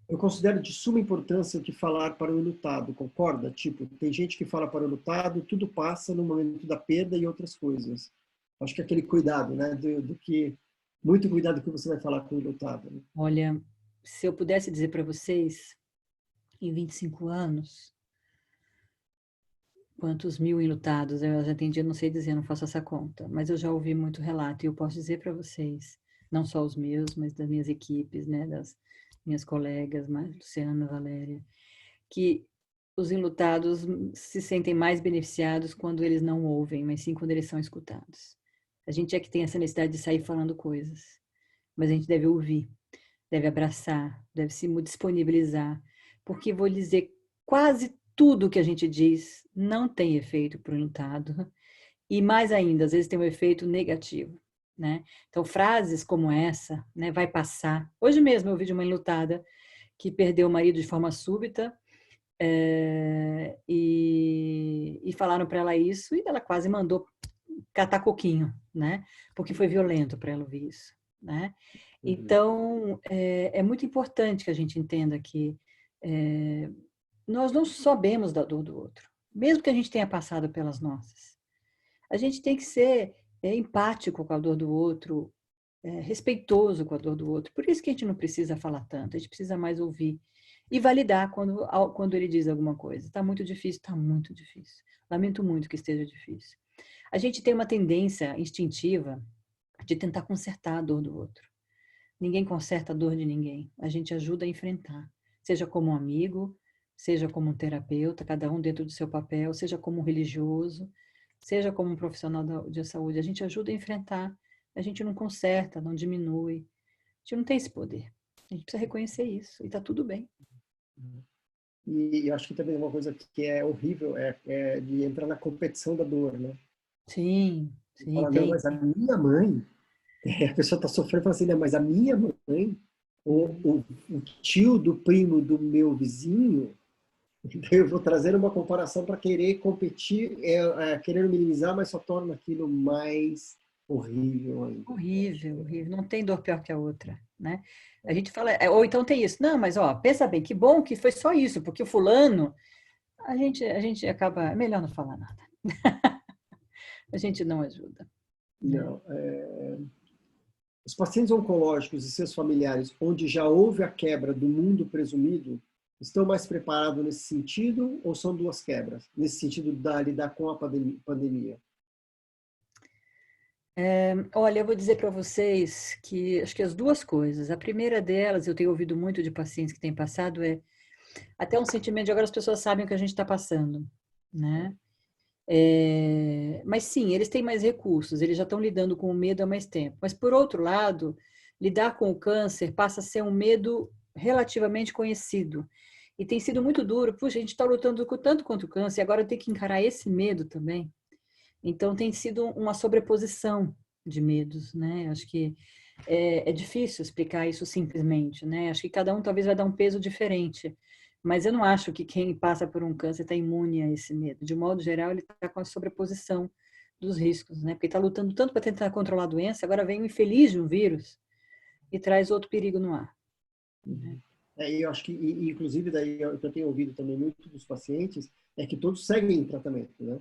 Eu considero de suma importância o que falar para o enlutado, concorda? Tipo, tem gente que fala para o enlutado, tudo passa no momento da perda e outras coisas. Acho que aquele cuidado, né? Do que muito cuidado que você vai falar com o enlutado. Né? Olha, se eu pudesse dizer para vocês, em 25 anos, quantos mil enlutados eu já atendi, eu não sei dizer, não faço essa conta, mas eu já ouvi muito relato e eu posso dizer para vocês, não só os meus, mas das minhas equipes, né, das minhas colegas, Luciana, Valéria, que os enlutados se sentem mais beneficiados quando eles não ouvem, mas sim quando eles são escutados. A gente é que tem essa necessidade de sair falando coisas, mas a gente deve ouvir, deve abraçar, deve se disponibilizar, porque vou lhe dizer, quase tudo que a gente diz não tem efeito para o enlutado, e mais ainda, às vezes tem um efeito negativo, né? Então, frases como essa, né, vai passar. Hoje mesmo eu vi de uma enlutada que perdeu o marido de forma súbita, e falaram para ela isso, e ela quase mandou catar coquinho, né? Porque foi violento para ela ouvir isso, né? Então, é muito importante que a gente entenda que nós não sabemos da dor do outro, mesmo que a gente tenha passado pelas nossas. A gente tem que ser empático com a dor do outro, respeitoso com a dor do outro. Por isso que a gente não precisa falar tanto, a gente precisa mais ouvir e validar quando ele diz alguma coisa. Está muito difícil, está muito difícil. Lamento muito que esteja difícil. A gente tem uma tendência instintiva de tentar consertar a dor do outro. Ninguém conserta a dor de ninguém. A gente ajuda a enfrentar, seja como um amigo, seja como um terapeuta, cada um dentro do seu papel, seja como um religioso, seja como um profissional de saúde. A gente ajuda a enfrentar. A gente não conserta, não diminui. A gente não tem esse poder. A gente precisa reconhecer isso e está tudo bem. E eu acho que também uma coisa que é horrível é de entrar na competição da dor, né? Sim, Falar, não, tem. mas a minha mãe, a pessoa está sofrendo e fala assim, não, mas a minha mãe, o tio do primo do meu vizinho, então eu vou trazer uma comparação para querer competir, querer minimizar, mas só torna aquilo mais horrível ainda. Horrível, horrível. Não tem dor pior que a outra, né? A gente fala, ou então tem isso. Não, mas ó, pensa bem, que bom que foi só isso, porque o fulano, a gente acaba, é melhor não falar nada. A gente não ajuda, né? Não, os pacientes oncológicos e seus familiares, onde já houve a quebra do mundo presumido, estão mais preparados nesse sentido ou são duas quebras? Nesse sentido de lidar com a pandemia? Olha, eu vou dizer para vocês que acho que as duas coisas. A primeira delas, eu tenho ouvido muito de pacientes que têm passado, é até um sentimento de agora as pessoas sabem o que a gente está passando, né? Mas sim, eles têm mais recursos, eles já estão lidando com o medo há mais tempo. Mas, por outro lado, lidar com o câncer passa a ser um medo relativamente conhecido. E tem sido muito duro. Puxa, a gente está lutando tanto contra o câncer, e agora tem que encarar esse medo também. Então, tem sido uma sobreposição de medos, né? Acho que é difícil explicar isso simplesmente, né? Acho que cada um talvez vai dar um peso diferente. Mas eu não acho que quem passa por um câncer está imune a esse medo. De modo geral, ele está com a sobreposição dos riscos, né? Porque está lutando tanto para tentar controlar a doença, agora vem o infeliz de um vírus e traz outro perigo no ar. Né? Eu acho que, inclusive, daí o que eu tenho ouvido também muito dos pacientes é que todos seguem em tratamento, né?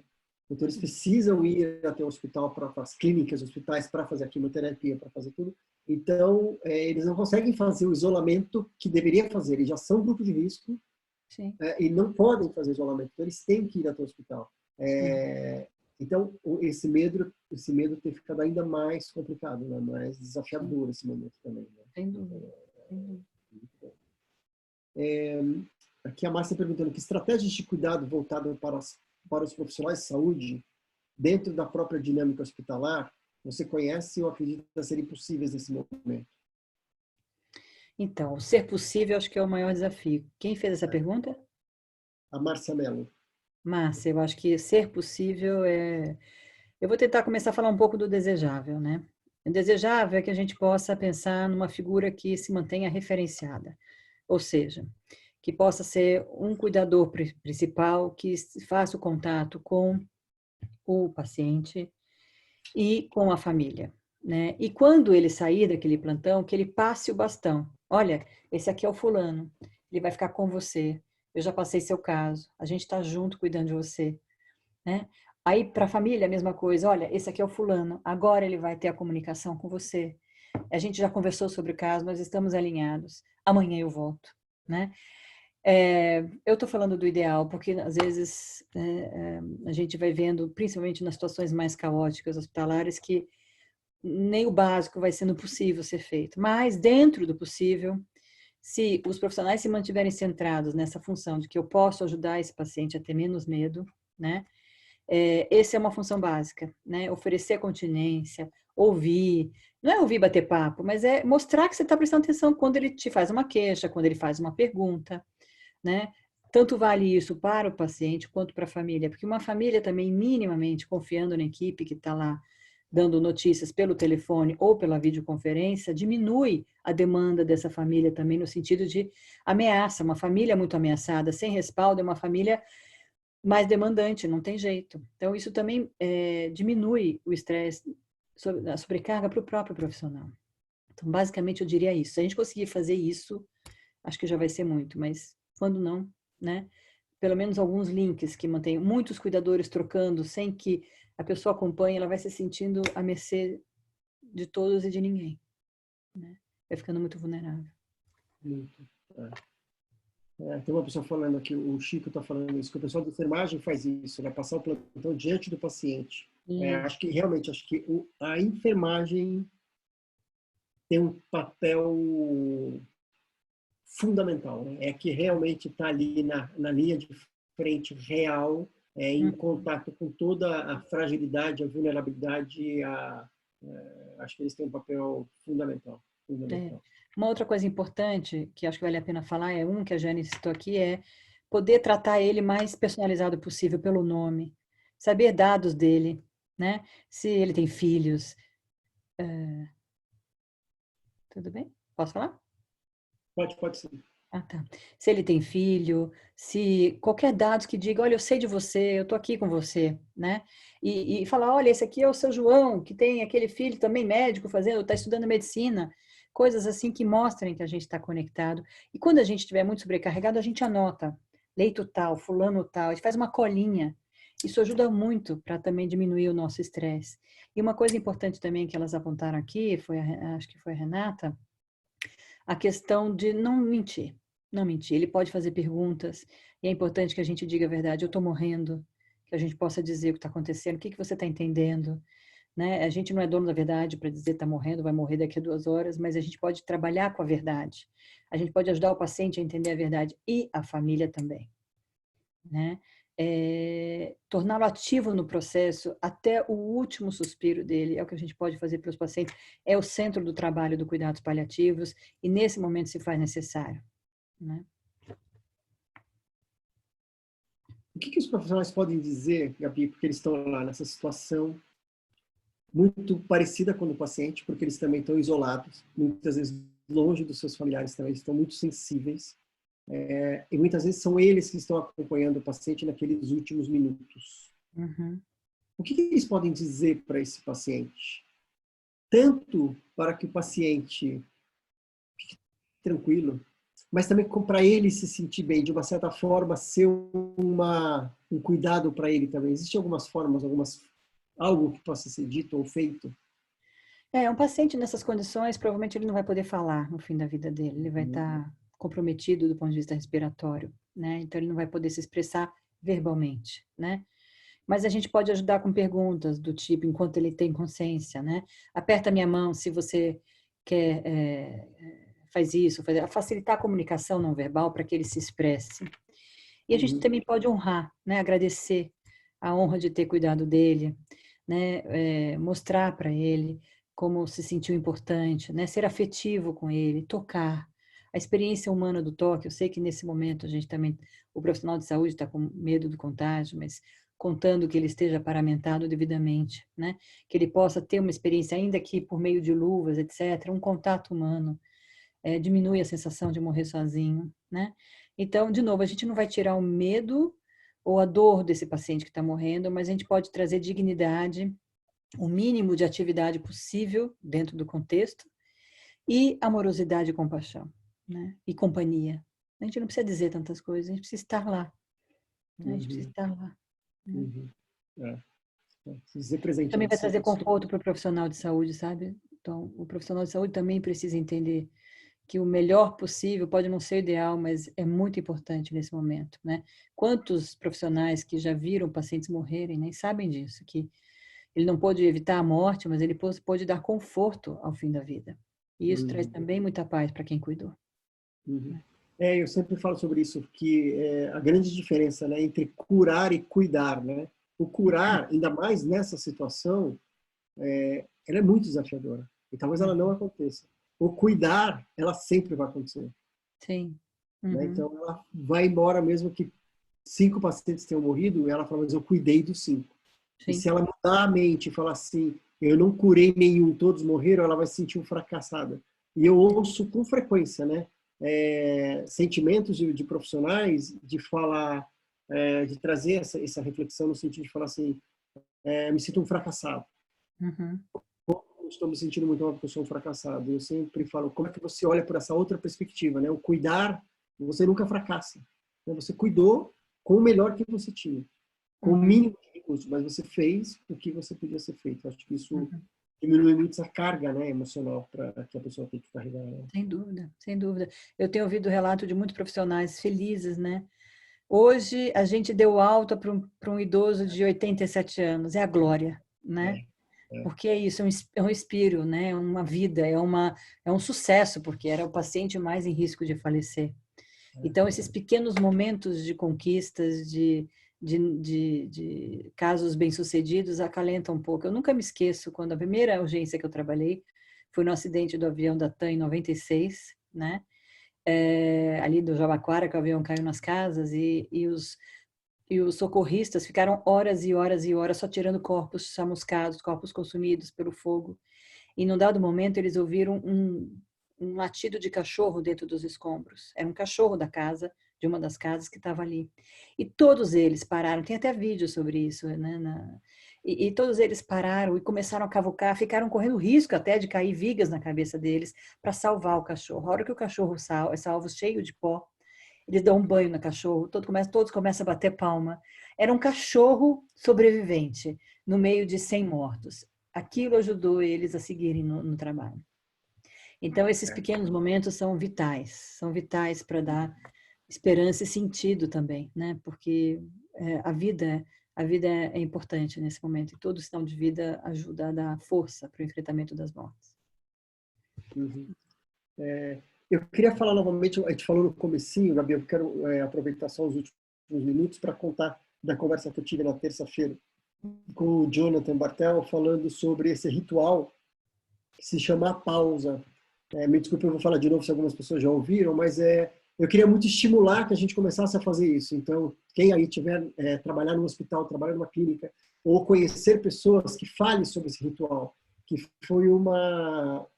Então, eles precisam ir até o hospital, para as clínicas, hospitais, para fazer a quimioterapia, para fazer tudo. Então, eles não conseguem fazer o isolamento que deveriam fazer. Eles já são grupo de risco. Sim. E não podem fazer isolamento. Então, eles têm que ir até o hospital. Então, esse medo tem ficado ainda mais complicado, né? Mais desafiador esse momento também. Né? Sem dúvida. Aqui a Márcia perguntando que estratégias de cuidado voltado para os profissionais de saúde dentro da própria dinâmica hospitalar você conhece ou acredita serem possíveis nesse momento? Então, ser possível acho que é o maior desafio. Quem fez essa pergunta? A Márcia Mello. Márcia, eu acho que ser possível é... Eu vou tentar começar a falar um pouco do desejável, né? O desejável é que a gente possa pensar numa figura que se mantenha referenciada, ou seja, que possa ser um cuidador principal, que faça o contato com o paciente e com a família, né? E quando ele sair daquele plantão, que ele passe o bastão. Olha, esse aqui é o fulano, ele vai ficar com você. Eu já passei seu caso, a gente está junto cuidando de você, né? Aí para a família a mesma coisa. Olha, esse aqui é o fulano. Agora ele vai ter a comunicação com você. A gente já conversou sobre o caso, nós estamos alinhados. Amanhã eu volto, né? Eu estou falando do ideal, porque às vezes a gente vai vendo, principalmente nas situações mais caóticas hospitalares, que nem o básico vai sendo possível ser feito. Mas, dentro do possível, se os profissionais se mantiverem centrados nessa função de que eu posso ajudar esse paciente a ter menos medo, né? essa é uma função básica, né? Oferecer continência, ouvir, não é ouvir bater papo, mas é mostrar que você está prestando atenção quando ele te faz uma queixa, quando ele faz uma pergunta, né? Tanto vale isso para o paciente quanto para a família, porque uma família também minimamente confiando na equipe que está lá dando notícias pelo telefone ou pela videoconferência, diminui a demanda dessa família também no sentido de ameaça. Uma família muito ameaçada, sem respaldo, é uma família mais demandante, não tem jeito. Então, isso também diminui o estresse, a sobrecarga para o próprio profissional. Então, basicamente, eu diria isso. Se a gente conseguir fazer isso, acho que já vai ser muito, mas quando não, né? Pelo menos alguns links que mantenham muitos cuidadores trocando sem que a pessoa acompanhe, ela vai se sentindo à mercê de todos e de ninguém, né? Vai ficando muito vulnerável. Muito. Tem uma pessoa falando aqui, o Chico está falando isso, que o pessoal da enfermagem faz isso, né? Passar o plantão diante do paciente. Acho que realmente, a enfermagem tem um papel fundamental, né? É que realmente está ali na linha de frente real, em contato com toda a fragilidade, a vulnerabilidade, acho que eles têm um papel fundamental. Uma outra coisa importante, que acho que vale a pena falar, que a Jane citou aqui, é poder tratar ele mais personalizado possível pelo nome, saber dados dele, né? Se ele tem filhos. Tudo bem? Posso falar? Pode sim. Ah, tá. Se ele tem filho, se qualquer dado que diga, olha, eu sei de você, eu tô aqui com você, né? E falar, olha, esse aqui é o seu João, que tem aquele filho também médico está estudando medicina. Coisas assim que mostrem que a gente está conectado. E quando a gente estiver muito sobrecarregado, a gente anota, leito tal, fulano tal, a gente faz uma colinha. Isso ajuda muito para também diminuir o nosso estresse. E uma coisa importante também que elas apontaram aqui, acho que foi a Renata, a questão de não mentir. Não mentir. Ele pode fazer perguntas e é importante que a gente diga a verdade. Eu estou morrendo, que a gente possa dizer o que está acontecendo, o que você está entendendo. Né? A gente não é dono da verdade para dizer está morrendo, vai morrer daqui a 2 horas, mas a gente pode trabalhar com a verdade. A gente pode ajudar o paciente a entender a verdade e a família também. Né? Torná-lo ativo no processo até o último suspiro dele, é o que a gente pode fazer pelos pacientes, é o centro do trabalho do cuidados paliativos e nesse momento se faz necessário. Né? O que os profissionais podem dizer, Gabi, porque eles estão lá nessa situação muito parecida com a do paciente, porque eles também estão isolados, muitas vezes longe dos seus familiares também, estão muito sensíveis. E muitas vezes são eles que estão acompanhando o paciente naqueles últimos minutos. Uhum. O que eles podem dizer para esse paciente? Tanto para que o paciente fique tranquilo, mas também para ele se sentir bem, de uma certa forma, ser um cuidado para ele também. Existem algumas formas, algo que possa ser dito ou feito? Um paciente nessas condições, provavelmente ele não vai poder falar no fim da vida dele, ele vai estar comprometido do ponto de vista respiratório, né? Então ele não vai poder se expressar verbalmente, né? Mas a gente pode ajudar com perguntas do tipo, enquanto ele tem consciência, né? Aperta minha mão se você quer, faz isso, facilitar a comunicação não verbal para que ele se expresse. E a gente também pode honrar, né? Agradecer a honra de ter cuidado dele, né? Mostrar para ele como se sentiu importante, né? Ser afetivo com ele, tocar. A experiência humana do toque, eu sei que nesse momento a gente também, o profissional de saúde está com medo do contágio, mas contando que ele esteja paramentado devidamente, né? Que ele possa ter uma experiência, ainda que por meio de luvas, etc., um contato humano, diminui a sensação de morrer sozinho, né? Então, de novo, a gente não vai tirar o medo ou a dor desse paciente que está morrendo, mas a gente pode trazer dignidade, o mínimo de atividade possível dentro do contexto e amorosidade e compaixão, né? E companhia. A gente não precisa dizer tantas coisas, a gente precisa estar lá. Né? A gente precisa estar lá. Né? Ser presente Também vai trazer situação. conforto para o profissional de saúde, sabe? Então, o profissional de saúde também precisa entender que o melhor possível pode não ser ideal, mas é muito importante nesse momento, né? Quantos profissionais que já viram pacientes morrerem nem sabem disso, que ele não pôde evitar a morte, mas ele pôde dar conforto ao fim da vida. E isso traz também muita paz para quem cuidou. Eu sempre falo sobre isso, que a grande diferença, né, entre curar e cuidar, né? O curar, ainda mais nessa situação, ela é muito desafiadora. E talvez ela não aconteça. O cuidar, ela sempre vai acontecer. Sim. Né? Então, ela vai embora mesmo que 5 pacientes tenham morrido, e ela fala, mas eu cuidei dos 5. E Sim. se ela mudar a mente e falar assim, eu não curei nenhum, todos morreram, ela vai se sentir fracassada. E eu ouço com frequência, né? Sentimentos de profissionais de falar, de trazer essa reflexão no sentido de falar assim, me sinto um fracassado. Uhum. Eu estou me sentindo muito mal porque eu sou um fracassado. Eu sempre falo, como é que você olha por essa outra perspectiva, né? O cuidar, você nunca fracassa. Né? Você cuidou com o melhor que você tinha, com o Uhum. mínimo de recursos, mas você fez o que você podia ser feito. Acho que isso Uhum. diminui muito essa carga, né, emocional para que a pessoa tem que carregar. Né? Sem dúvida, sem dúvida. Eu tenho ouvido relato de muitos profissionais felizes, né? Hoje a gente deu alta para um idoso de 87 anos, é a glória, né? É, é, Porque é isso, é um espírito, né? É uma vida, é um sucesso, porque era o paciente mais em risco de falecer. Então, esses pequenos momentos de conquistas, de casos bem-sucedidos, acalentam um pouco. Eu nunca me esqueço quando a primeira urgência que eu trabalhei foi no acidente do avião da TAM em 96, né? Ali do Jabaquara, que o avião caiu nas casas, e os socorristas ficaram horas e horas e horas só tirando corpos chamuscados, corpos consumidos pelo fogo. E num dado momento eles ouviram um latido de cachorro dentro dos escombros. Era um cachorro da casa, de uma das casas que estava ali. E todos eles pararam, tem até vídeo sobre isso, né? E todos eles pararam e começaram a cavucar, ficaram correndo risco até de cair vigas na cabeça deles para salvar o cachorro. A hora que o cachorro é salvo, cheio de pó, eles dão um banho no cachorro, todos começam a bater palma. Era um cachorro sobrevivente no meio de 100 mortos. Aquilo ajudou eles a seguirem no trabalho. Então, esses pequenos momentos são vitais para dar esperança e sentido também, né? Porque a vida é importante nesse momento e todo sinal de vida ajuda a dar força para o enfrentamento das mortes. uhum. Eu queria falar novamente, a gente falou no comecinho, Gabi, eu quero aproveitar só os últimos minutos para contar da conversa que eu tive na terça-feira com o Jonathan Bartel, falando sobre esse ritual que se chama a pausa. Me desculpe, eu vou falar de novo se algumas pessoas já ouviram, mas eu queria muito estimular que a gente começasse a fazer isso. Então, quem aí tiver trabalhar no hospital, trabalhar numa clínica, ou conhecer pessoas que falem sobre esse ritual, que foi uma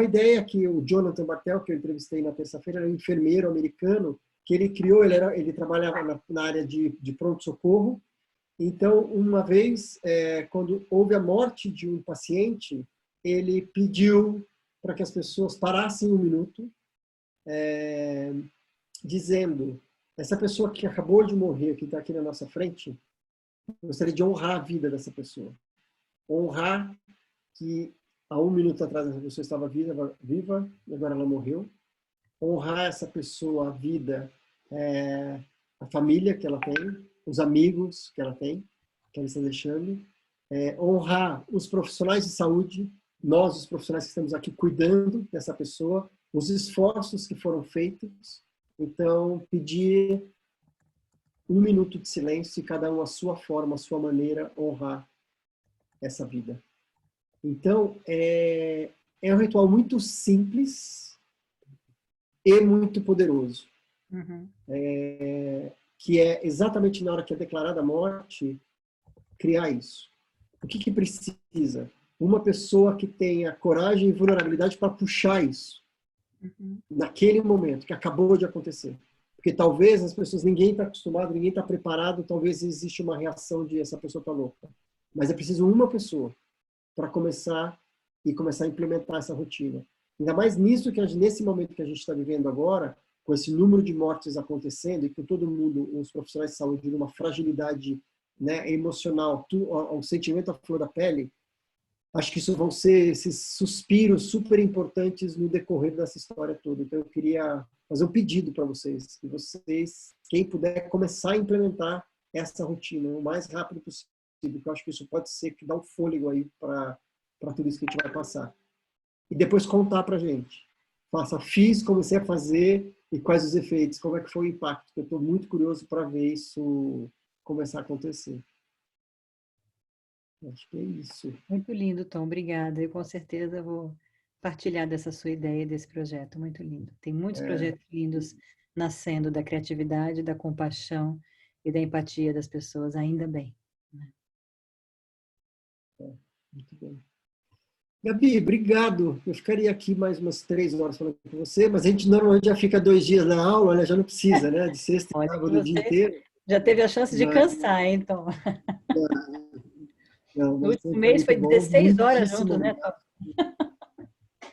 ideia que o Jonathan Bartel, que eu entrevistei na terça-feira, era um enfermeiro americano, que ele criou, ele trabalhava na área de pronto-socorro. Então, uma vez, quando houve a morte de um paciente, ele pediu para que as pessoas parassem um minuto, dizendo: essa pessoa que acabou de morrer, que está aqui na nossa frente, gostaria de honrar a vida dessa pessoa. Honrar que há um minuto atrás essa pessoa estava viva e agora ela morreu. Honrar essa pessoa, a vida, a família que ela tem, os amigos que ela tem, que ela está deixando. Honrar os profissionais de saúde, nós, os profissionais que estamos aqui cuidando dessa pessoa, os esforços que foram feitos. Então, pedir um minuto de silêncio e cada um à sua forma, à sua maneira, honrar essa vida. Então, é um ritual muito simples e muito poderoso. Uhum. Que é exatamente na hora que é declarada a morte, criar isso. O que precisa? Uma pessoa que tenha coragem e vulnerabilidade para puxar isso, naquele momento que acabou de acontecer. Porque talvez as pessoas, ninguém está acostumado, ninguém está preparado, talvez existe uma reação de essa pessoa está louca. Mas é preciso uma pessoa para começar a implementar essa rotina. Ainda mais nisso nesse momento que a gente está vivendo agora, com esse número de mortes acontecendo e com todo mundo, os profissionais de saúde, numa fragilidade, né, emocional, o sentimento à flor da pele, acho que isso vão ser esses suspiros super importantes no decorrer dessa história toda. Então eu queria fazer um pedido para vocês, que vocês, quem puder, começar a implementar essa rotina o mais rápido possível, porque eu acho que isso pode ser que dá um fôlego aí para tudo isso que a gente vai passar. E depois contar para a gente. Fiz, comecei a fazer e quais os efeitos, como é que foi o impacto. Eu estou muito curioso para ver isso começar a acontecer. Acho que é isso. Muito lindo, Tom, obrigada. Eu com certeza vou partilhar dessa sua ideia, desse projeto, muito lindo. Tem muitos projetos lindos nascendo da criatividade, da compaixão e da empatia das pessoas, ainda bem. Muito bem. Gabi, obrigado. Eu ficaria aqui mais umas 3 horas falando com você, mas a gente normalmente já fica 2 dias na aula, né? Já não precisa, né? De sexta e Olha, que sábado o dia você inteiro. já teve a chance de Mas, cansar, hein, Tom? não, No mas último foi mês muito foi bom. 16 horas Muitíssimo juntos, né, Tom? obrigado.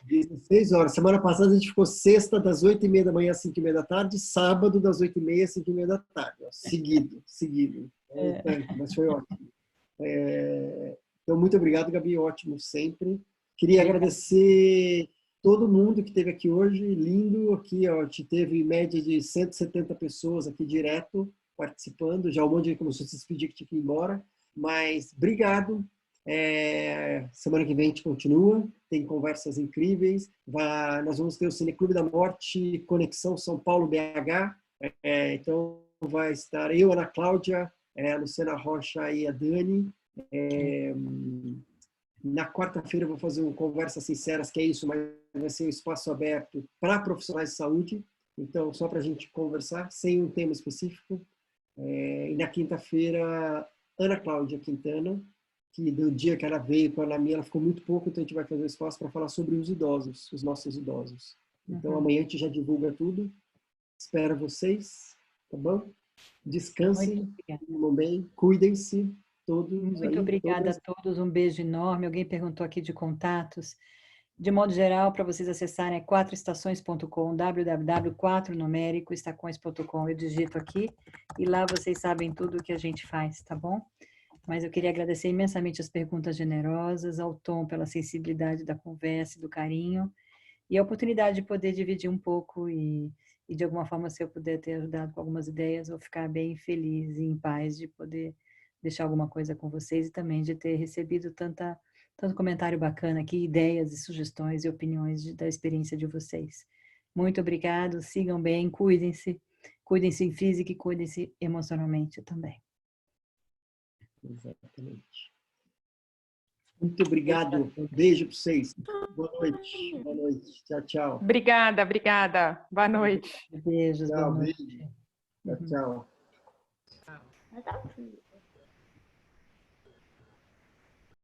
16 horas. Semana passada a gente ficou sexta das 8h30 da manhã às 5h30 da tarde, sábado das 8h30 às 5h30 da tarde. Ó, seguido. Mas foi ótimo. Então, muito obrigado, Gabi. Ótimo sempre. Queria Obrigada. agradecer todo mundo que esteve aqui hoje. Lindo aqui, ó. A gente teve média de 170 pessoas aqui direto participando. Já um monte de gente começou a se despedir que tinha que ir embora. Mas obrigado. Semana que vem a gente continua. Tem conversas incríveis. Nós vamos ter o Cineclube da Morte, Conexão São Paulo BH. Então vai estar eu, Ana Cláudia, a Luciana Rocha e a Dani. Na quarta-feira eu vou fazer um Conversas Sinceras, que é isso, mas vai ser um espaço aberto para profissionais de saúde, então só para a gente conversar, sem um tema específico. E na quinta-feira, Ana Cláudia Quintana, que do dia que ela veio com a Ana Minha, ela ficou muito pouco, então a gente vai fazer um espaço para falar sobre os idosos, os nossos idosos. Então amanhã a gente já divulga tudo. Espero vocês, tá bom? Descansem, durmam bem, cuidem-se. Muito obrigada a todos, um beijo enorme. Alguém perguntou aqui de contatos. De modo geral, para vocês acessarem é 4estações.com, www.4numéricoestacões.com. Eu digito aqui e lá vocês sabem tudo o que a gente faz, tá bom? Mas eu queria agradecer imensamente as perguntas generosas, ao Tom pela sensibilidade da conversa e do carinho, e a oportunidade de poder dividir um pouco e de alguma forma, se eu puder ter ajudado com algumas ideias, vou ficar bem feliz e em paz de poder deixar alguma coisa com vocês e também de ter recebido tanto comentário bacana aqui, ideias e sugestões e opiniões da experiência de vocês. Muito obrigado, sigam bem, cuidem-se física e cuidem-se emocionalmente também. Exatamente. Muito obrigado. Beijo para vocês. Boa noite. Boa noite. Tchau, tchau. Obrigada. Boa noite. Beijos, Tchau, boa noite. beijo. Tchau, tchau.